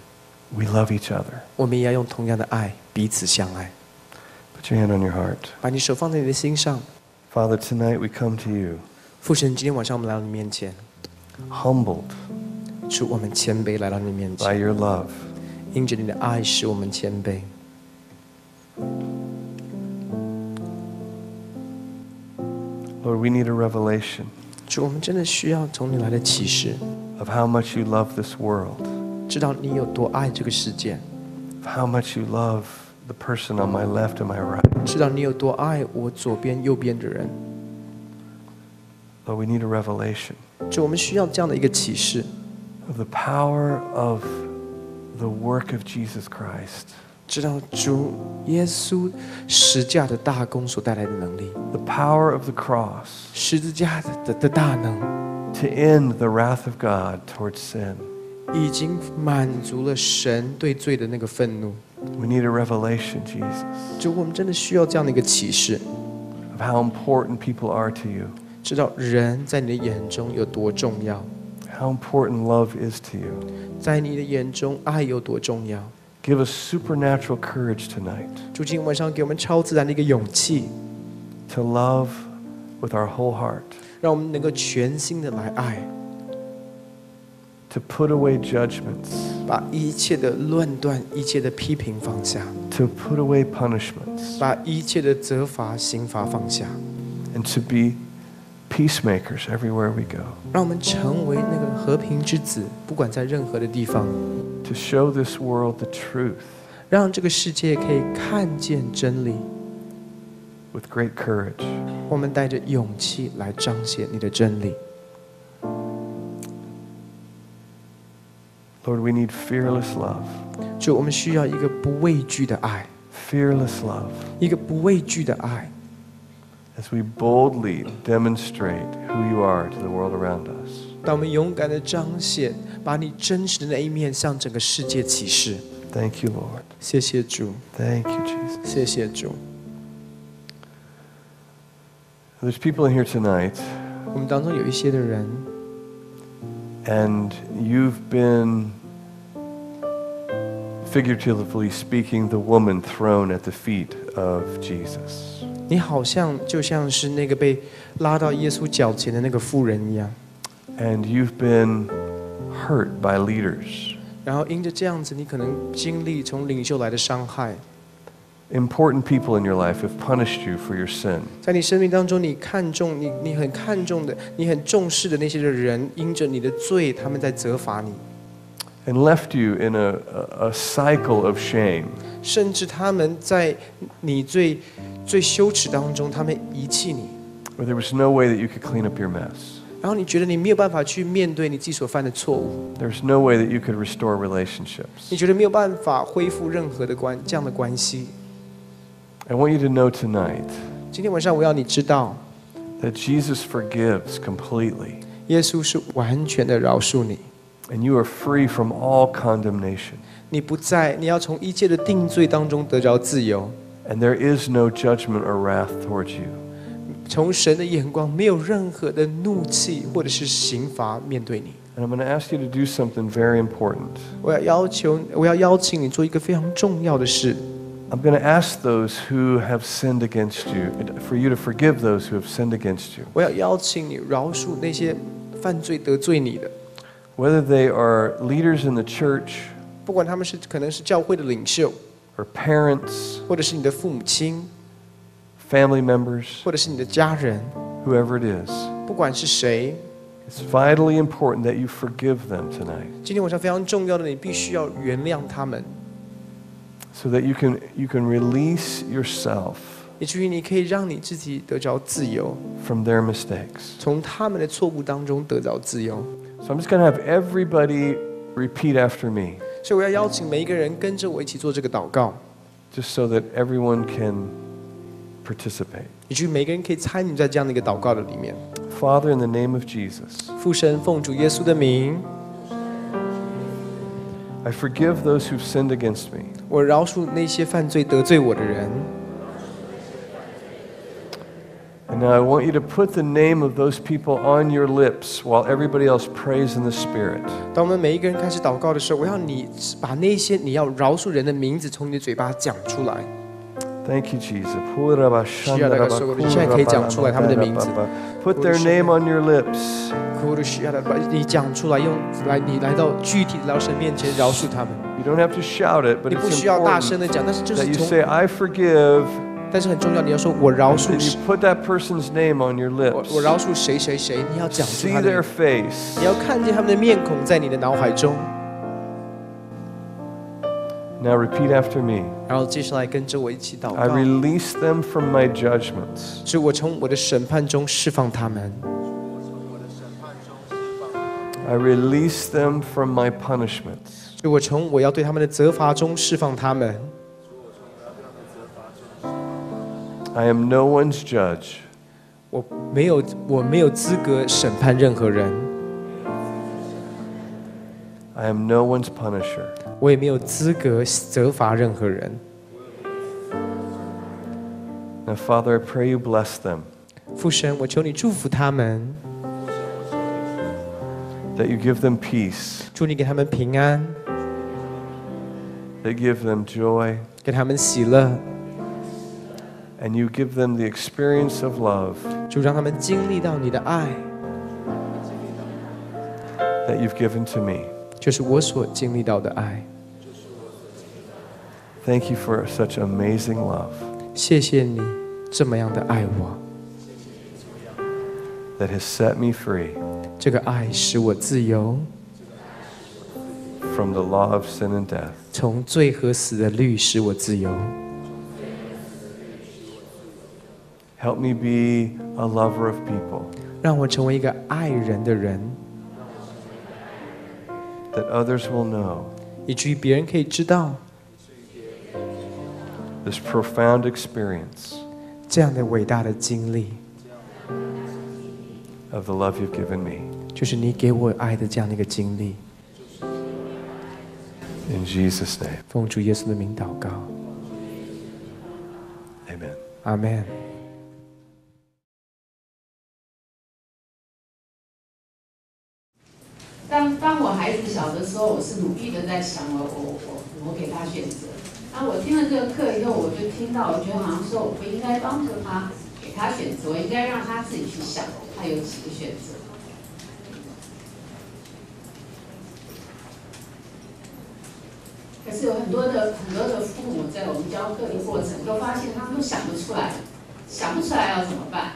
S2: we love each other.
S1: 我们也要用同样的爱彼此相爱。
S2: Put your hand on your heart.
S1: 把你手放在你的心上。
S2: Father, tonight we come to you,
S1: 父神，今天晚上我们来到你面前，
S2: humbled
S1: 主，我们谦卑来到你面
S2: by
S1: 前，
S2: your love.
S1: 因着你的爱使我们谦卑。
S2: Lord, we need a revelation
S1: 主，我们真的需要从你来的启示，
S2: of how much you love this world,
S1: 知道你有多爱这个世界，
S2: of how much you love the person on my left and my right.
S1: 知道你有多爱我左边右边的人。
S2: Lord, we need a revelation
S1: 主，我们需要这样的一个启示，
S2: of the power of the work of Jesus Christ,
S1: 知道主耶稣十架的大功所带来的能力，
S2: the power of the cross
S1: 十字架的大能，
S2: to end the wrath of God towards sin.
S1: 已经满足了神对罪的那个愤怒。
S2: We need a revelation, Jesus,
S1: 主，我们真的需要这样的一个启示，
S2: of how important people are to you,
S1: 知道人在你的眼中有多重要，
S2: how important love is to you.
S1: 在你的眼中爱有多重要。
S2: Give us supernatural courage tonight
S1: 主，今天晚上给我们超自然的一个勇气，
S2: to love with our whole heart,
S1: 让我们能够全心的来爱，
S2: to put away judgments,
S1: 把一切的论断、一切的批评放下，
S2: to put away punishments,
S1: 把一切的责罚、刑罚放下，
S2: and to be peacemakers everywhere we go,
S1: 让我们成为那个和平之子，不管在任何的地方，
S2: to show this world the truth
S1: 让这个世界可以看见真理。
S2: with great courage.
S1: 我们带着勇气来彰显你的真理。
S2: Lord, we need fearless love,
S1: 主，我们需要一个不畏惧的爱，
S2: fearless love,
S1: 一个不畏惧的爱，
S2: as we boldly demonstrate who you are to the world around us.
S1: 当我们勇敢的彰显，把你真实的那一面向整个世界启示。
S2: Thank you, Lord.
S1: 谢谢主，
S2: Thank you, Jesus.
S1: 谢谢主。
S2: There's people in here tonight,
S1: 我们当中有一些的人，
S2: and you've been, figuratively speaking, the woman thrown at the feet of Jesus.
S1: 你好像就像是那个被拉到耶稣脚前的那个妇人一样，
S2: And you've been hurt by leaders,
S1: 然后因着这样子，你可能经历从领袖来的伤害，
S2: important people in your life have punished you for your sin.
S1: 在你生命当中，你看重你很看重的，你很重视的那些的人，因着你的罪，他们在责罚你，
S2: And left you in a cycle of shame.
S1: 甚至他们在你最羞耻当中，他们遗弃你，
S2: Where there was no way that you could clean up your mess.
S1: 然后你觉得你没有办法去面对你自己所犯的错误，
S2: There's no way that you could restore relationships.
S1: 你觉得没有办法恢复任何的这样的关系。
S2: I want you to know tonight
S1: 今天晚上我要你知道，
S2: that Jesus forgives completely,
S1: 耶稣是完全的饶恕你，
S2: and you are free from all condemnation.
S1: 你要从一切的定罪当中得着自由。
S2: And there is no judgment or wrath towards you.
S1: 从神的眼光，没有任何的怒气或者是刑罚面对你。
S2: And I'm going to ask you to do something very important.
S1: 我要邀请你做一个非常重要的事。
S2: I'm going to ask those who have sinned against you, for you to forgive those who have sinned against you.
S1: 我要邀请你饶恕那些犯罪得罪你的，
S2: whether they are leaders in the church
S1: 不管他们可能是教会的领袖，
S2: or parents,
S1: 或者是你的父母亲，
S2: family members,
S1: 或者是你的家人，
S2: whoever it is.
S1: 不管是谁，
S2: It's vitally important that you forgive them tonight
S1: 今天晚上非常重要的，你必须要原谅他们，
S2: so that you can release yourself
S1: 以至于你可以让你自己得着自由，
S2: from their mistakes.
S1: 从他们的错误当中得着自由。
S2: So I'm just going to have everybody repeat after me
S1: 所以我要邀请每一个人跟着我一起做这个祷告，
S2: just so that everyone can participate.
S1: 以至于每个人可以参与在这样的一个祷告的里面。
S2: Father, in the name of Jesus,
S1: 父神，奉主耶稣的名，
S2: I forgive those who've sinned against me.
S1: 我饶恕那些犯罪得罪我的人。
S2: And now I want you to put the name of those people on your lips while everybody else prays in the Spirit.
S1: 当我们每一个人开始祷告的时候，我要你把那些你要饶恕人的名字从你的嘴巴讲出来。
S2: Thank you, Jesus.
S1: 现在可以讲出来他们的名字。
S2: Put their name on your lips.
S1: 你讲出来，你来到具体的老神面前饶恕他们。
S2: You don't have to shout it, but
S1: 你不
S2: it's
S1: 需要大
S2: important
S1: 声的讲，但是就
S2: that
S1: 是
S2: you
S1: 从，
S2: say, I forgive,
S1: 但是很重要，你要说我饶恕
S2: and you put that person's name on your
S1: 我
S2: lips.
S1: 饶恕谁谁谁，你要讲出
S2: See
S1: 他的
S2: their face.
S1: 你要看见他们的面孔在你的脑海中，
S2: Now repeat after me.
S1: 然后接下来跟着我一起祷
S2: I
S1: 告。
S2: release them from my judgments.
S1: 是我从我的审判中释放他们，
S2: I release them from my punishments.
S1: 是我从我要对他们的责罚中释放他们。
S2: I am no one's judge.
S1: 我没有资格审判任何人，
S2: I am no one's punisher.
S1: 我也没有资格责罚任何人。
S2: Now, Father, I pray you bless them,
S1: 父神，我求你祝福他们，
S2: that you give them peace,
S1: 祝你给他们平安，
S2: that you give them joy,
S1: 给他们喜乐，
S2: and you give them the experience of love
S1: 就让他们经历到你的爱，
S2: that you've given to me.
S1: 就是我所经历到的爱。
S2: Thank you for such amazing love
S1: 谢谢你这么样的爱我，
S2: that has set me free
S1: 这个爱使我自由，
S2: from the law of sin and death.
S1: 从罪和死的律使我自由。
S2: Help me be a lover of people,
S1: 让我成为一个爱人的人，
S2: that others will know
S1: 以至于别人可以知道
S2: this profound experience
S1: 这样的伟大的经历，
S2: of the love you've given me.
S1: 就是你给我爱的这样的一个经历。
S2: In Jesus' name,
S1: 奉主耶稣的名祷告，
S2: amen.
S1: 阿门。
S3: 当我孩子小的时候，我是努力的在想我给他选择。那我听了这个课以后，我就听到，我觉得好像说我不应该帮助他，给他选择，我应该让他自己去想，他有几个选择。可是有很多的父母在我们教课的过程，都发现他们都想不出来，想不出来要怎么办。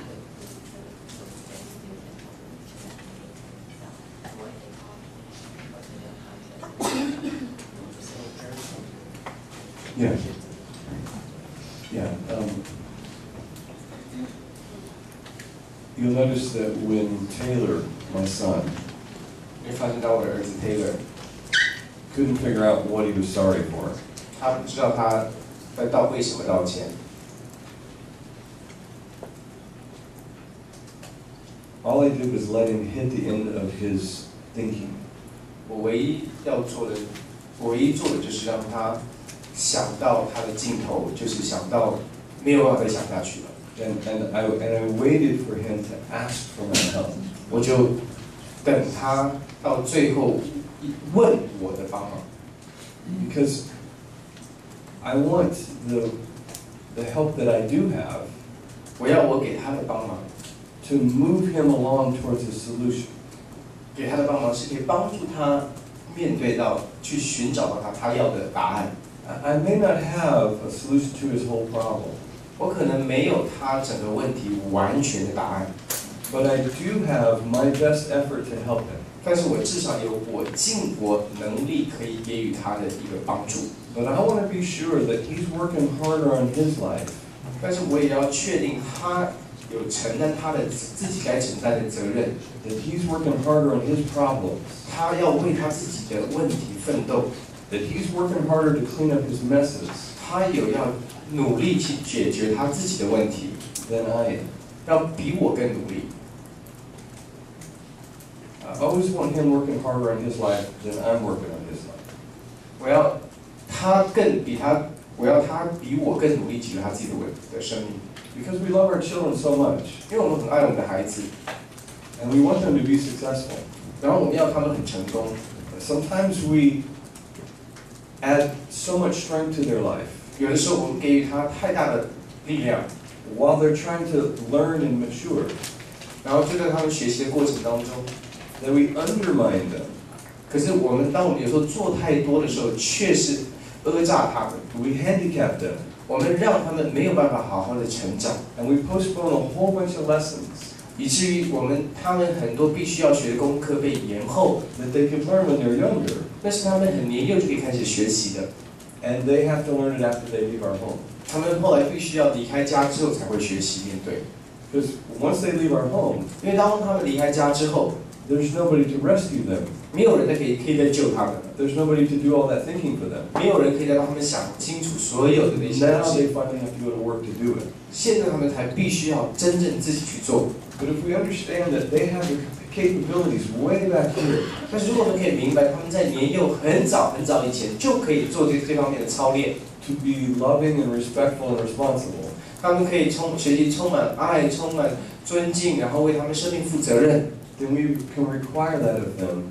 S4: Yeah. Yeah. You'll notice that when Taylor, my son,
S1: 你发现到我的儿子 Taylor，
S4: couldn't figure out what he was sorry for,
S1: 他不知道他为什么道歉。
S4: all I did was let him hit the end of his thinking.
S1: 我唯一做的就是让他想到他的尽头，就是想到没有办法再想下去了。
S4: And I waited for him to ask for my help.
S1: 我就等他到最后问我的帮忙，
S4: Because I want the help that I do have
S1: 我要我给他的帮忙，
S4: to move him along towards a solution.
S1: 给他的帮忙是可以帮助他面对到去寻找到他要的答案。
S2: I may not have a solution to his whole problem,
S1: 我可能没有他整个问题完全的答案，
S2: but I do have my best effort to help him.
S1: 但是我至少有我尽我能力可以给予他的一个帮助。
S2: But I want to be sure that he's working harder on his life,
S1: 但是我也要确定他有承担他的自己该承担的责任，
S2: that he's working harder on his problems,
S1: 他要为他自己的问题奋斗，
S2: that he's working harder to clean up his messes
S1: 他有要努力去解决他自己的问题，
S2: than I am.
S1: 要比我更努力。
S2: I always want him working harder on his life than I'm working on his life.
S1: 我要他比我更努力解决他自己的生命，
S2: Because we love our children so much,
S1: 因为我们很爱我们的孩子，
S2: and we want them to be successful.
S1: 然后我们要他们很成功。
S2: Sometimes we add so much strength to their life
S1: 有的时候我们给予他太大的力量，
S2: while they're trying to learn and mature,
S1: 然后就在他们学习的过程当中，
S2: that we undermine them.
S1: 可是当我们有时候做太多的时候，却是讹诈他们，
S2: We handicap them,
S1: 我们让他们没有办法好好的成长，
S2: and we postpone a whole bunch of lessons
S1: 以至于他们很多必须要学的功课被延后，
S2: that they could learn when they're younger,
S1: 那是他们很年幼就可以开始学习的，
S2: and they have to learn it after they leave our home.
S1: 他们后来必须要离开家之后才会学习面对，
S2: Because once they leave our home,
S1: 因为当他们离开家之后，
S2: there's nobody to rescue them.
S1: 没有人可以再救他们了，
S2: There's nobody to do all that thinking for them.
S1: 没有人可以让他们想清楚所有的那些
S2: Now
S1: 东
S2: they
S1: 西，
S2: finally have to go to work to do it.
S1: 现在他们才必须要真正自己去做。
S2: But if we understand that they have the capabilities way back here,
S1: 但是如果我们可以明白，他们在年幼很早以前就可以做这方面的操练，
S2: to be loving and respectful and responsible,
S1: 他们可以学习充满爱、充满尊敬，然后为他们生命负责任，
S2: then we can require that of them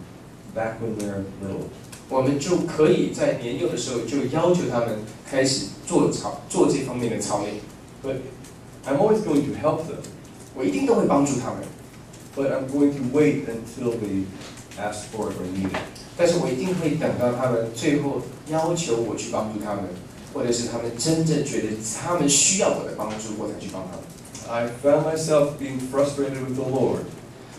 S2: back when they're little.
S1: 我们就可以在年幼的时候就要求他们开始做这方面的操练。
S2: But I'm always going to help them,
S1: 我一定都会帮助他们，
S2: but I'm going to wait until they ask for it or need it.
S1: 但是我一定会等到他们最后要求我去帮助他们，或者是他们真正觉得他们需要我的帮助，我才去帮他们。
S2: I found myself being frustrated with the Lord,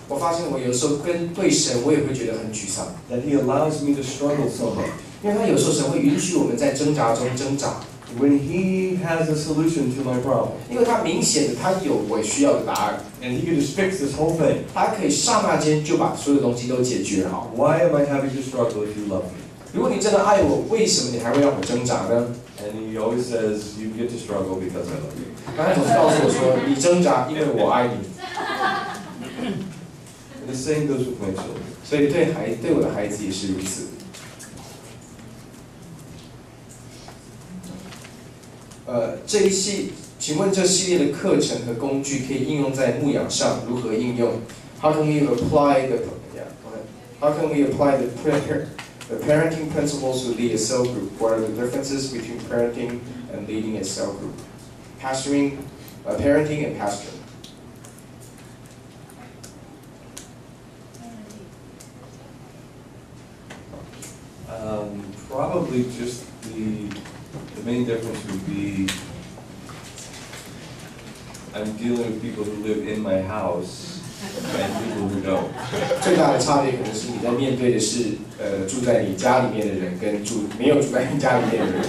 S1: 我发现我有时候对神，我也会觉得很沮丧，
S2: that He allows me to struggle so much.
S1: 因为他有时候神会允许我们在挣扎中挣扎，
S2: When He has a solution to my problem,
S1: 因为他明显的他有我需要的答案，
S2: and He could just fix this whole thing.
S1: 他可以刹那间就把所有东西都解决好。
S2: Why am I having to struggle if You love me?
S1: 如果你真的爱我，为什么你还会让我挣扎呢？
S2: And He always says, you get to struggle because I love you.
S1: 他总是告诉我说，你挣扎，因为我爱你。
S2: And the same goes with my children.
S1: 所以对我的孩子也是如此。请问这系列的课程和工具可以应用在牧养上，如何应用 ？How can we apply the parenting principles to lead a cell group? What are the differences between parenting and leading a cell group? Parenting and pastoring.
S2: Probably just the main difference would be I'm dealing with people who live in my house and people who don't.
S1: 最大的差别可能是你在面对的是住在你家里面的人跟没有住在你家里面的人。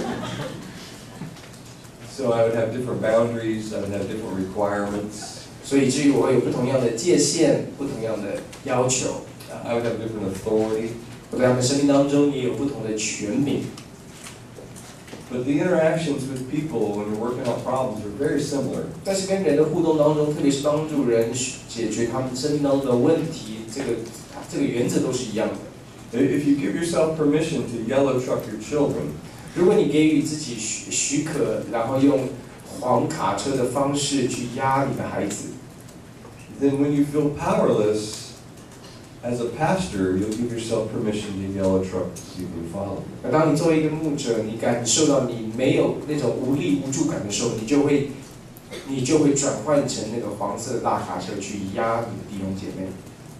S2: So I would have different boundaries, I would have different requirements.
S1: 所以至于我会有不同样的界限，不同样的要求。
S2: I would have different authority.
S1: 我在他们生命当中也有不同的权柄。
S2: But the interactions with people when you're working out problems are very similar.
S1: 但是跟人的互动当中，特别是帮助人解决他们生命当中的问题，这个原则都是一样的。
S2: If you give yourself permission to yellow truck your children,
S1: 如果你给予自己许可，然后用黄卡车的方式去压你的孩子，
S2: then when you feel powerless, as a pastor, you'll give yourself permission to yell a truck to people who follow.
S1: 那当你作为一个牧者，你感受到你没有那种无力无助感的时候，你就会转换成那个黄色的大卡车去压你的弟兄姐妹。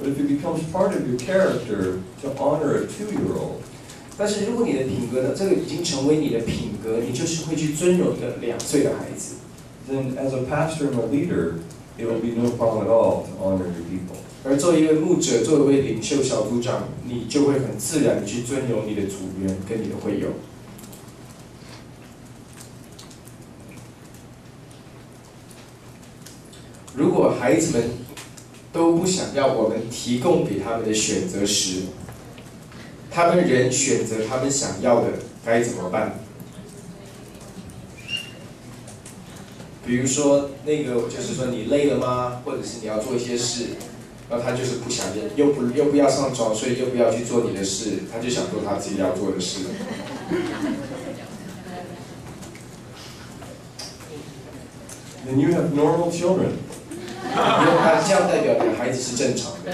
S4: But if it becomes part of your character to honor a 2-year-old,
S1: 但是如果你的品格呢，这个已经成为你的品格，你就是会去尊荣一个2岁的孩子。
S4: then as a pastor and a leader, it will be no problem at all to honor your people.
S1: 而作为一位牧者，作为一位领袖小组长，你就会很自然的去尊荣你的组员跟你的会友。如果孩子们都不想要我们提供给他们的选择时，他们仍选择他们想要的，该怎么办？比如说那个就是说你累了吗？或者是你要做一些事，然后他就是不想又不要上床睡，又不要去做你的事，他就想做他自己要做的事。
S4: Then you have normal children.
S1: 因为他这样代表你的孩子是正常的。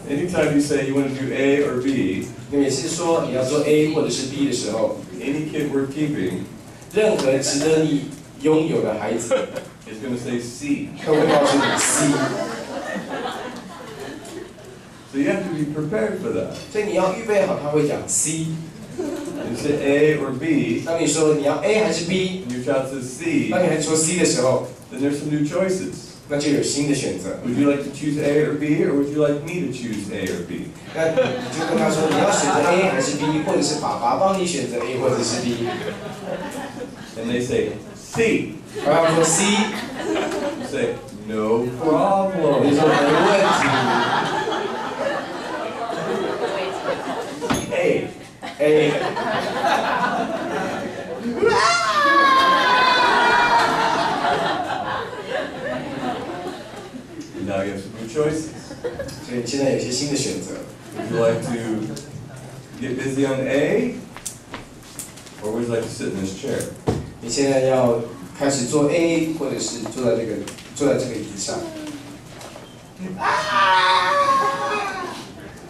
S4: Anytime you say you want to do A or B,
S1: 你每次说你要做 A 或者是 B 的时候，
S4: any kid worth keeping
S1: 任何值得你拥有的孩子
S4: is going to say C.
S1: 都会告诉你 C，
S4: So you have to be prepared for that.
S1: 所以你要预备好，他会讲 C。
S4: You say A or B,
S1: 当你说你要 A 还是 B，
S4: and your child says C,
S1: 当你还说 C 的时候，
S4: then there's some new choices.
S1: 那就有新的选择。
S4: Would you like to choose A or B, or would you like me to choose A or B?
S1: 那你就跟他说你要选择 A 还是 B， 或者是爸爸帮你选择 A 或者是 B，
S4: And they say C.
S1: 然后他们说 C，
S4: You say no
S1: 我就
S4: problem.
S1: 说没问题。
S4: A.
S1: A，
S4: Now you have some new choices.
S1: 所以你现在有一些新的选择。
S4: Would you like to get busy on A, or would you like to sit in this chair?
S1: 你现在要开始做 A， 或者是坐在这个椅子上。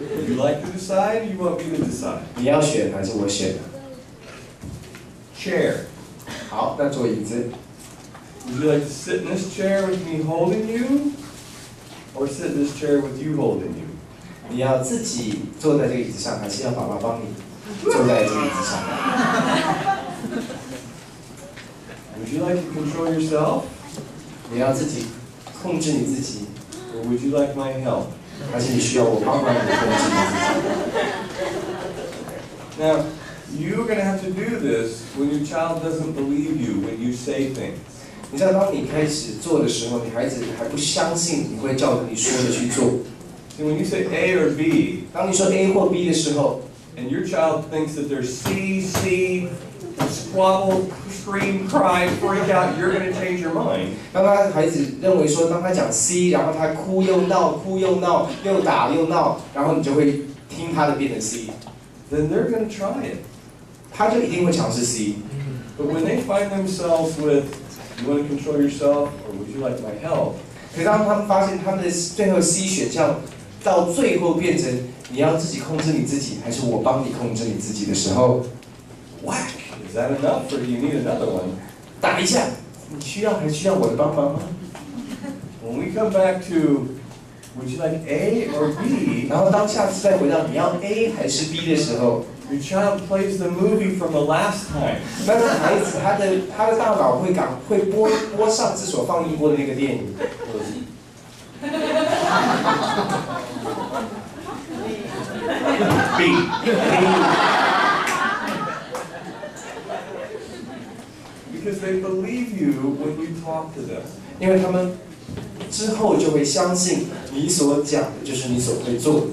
S4: Would you like to decide, or you want me to decide?
S1: 你要选还是我选？
S4: Chair.
S1: 好，那坐椅子。
S4: Would you like to sit in this chair with me holding you, or sit in this chair with you holding you?
S1: 你要自己坐在这个椅子上，还是要爸爸帮你坐在这个椅子上？
S4: Would you like to control yourself,
S1: 你要自己控制你自己，
S4: or would you like my help?
S1: 还是你需要我帮忙你控制你自己？
S4: Now, you're going to have to do this when your child doesn't believe you when you say things.
S1: 你知道，当你开始做的时候，你孩子还不相信你会照着你说的去做。
S4: See, when you say A or B,
S1: 当你说 A 或 B 的时候，
S4: and your child thinks that there's C, squabble, scream, cry, freak out, you're going to change your mind.
S1: 当孩子认为说，当他讲 C， 然后他哭又闹，哭又闹，又打又闹，然后你就会听他的变成 C，
S4: Then they're going to try it.
S1: 他就一定会尝试 C。
S4: But when they find themselves with, you want to control yourself, or would you like my help?
S1: 可是当他们发现他们的最后 C 选项到最后变成你要自己控制你自己，还是我帮你控制你自己的时候，
S4: Whack! Is that enough, or do you need another one?
S1: 打一下，你需要还需要我的帮忙吗？
S4: When we come back to, would you like A or B?
S1: 然后当下次再回到你要 A 还是 B 的时候，
S4: Your child plays the movie from the last time.
S1: 那个孩子他的大脑会播上次所放映过的那个电影。
S4: B. Because they believe you when you talk to them.
S1: 因为他们之后就会相信你所讲的就是你所会做的。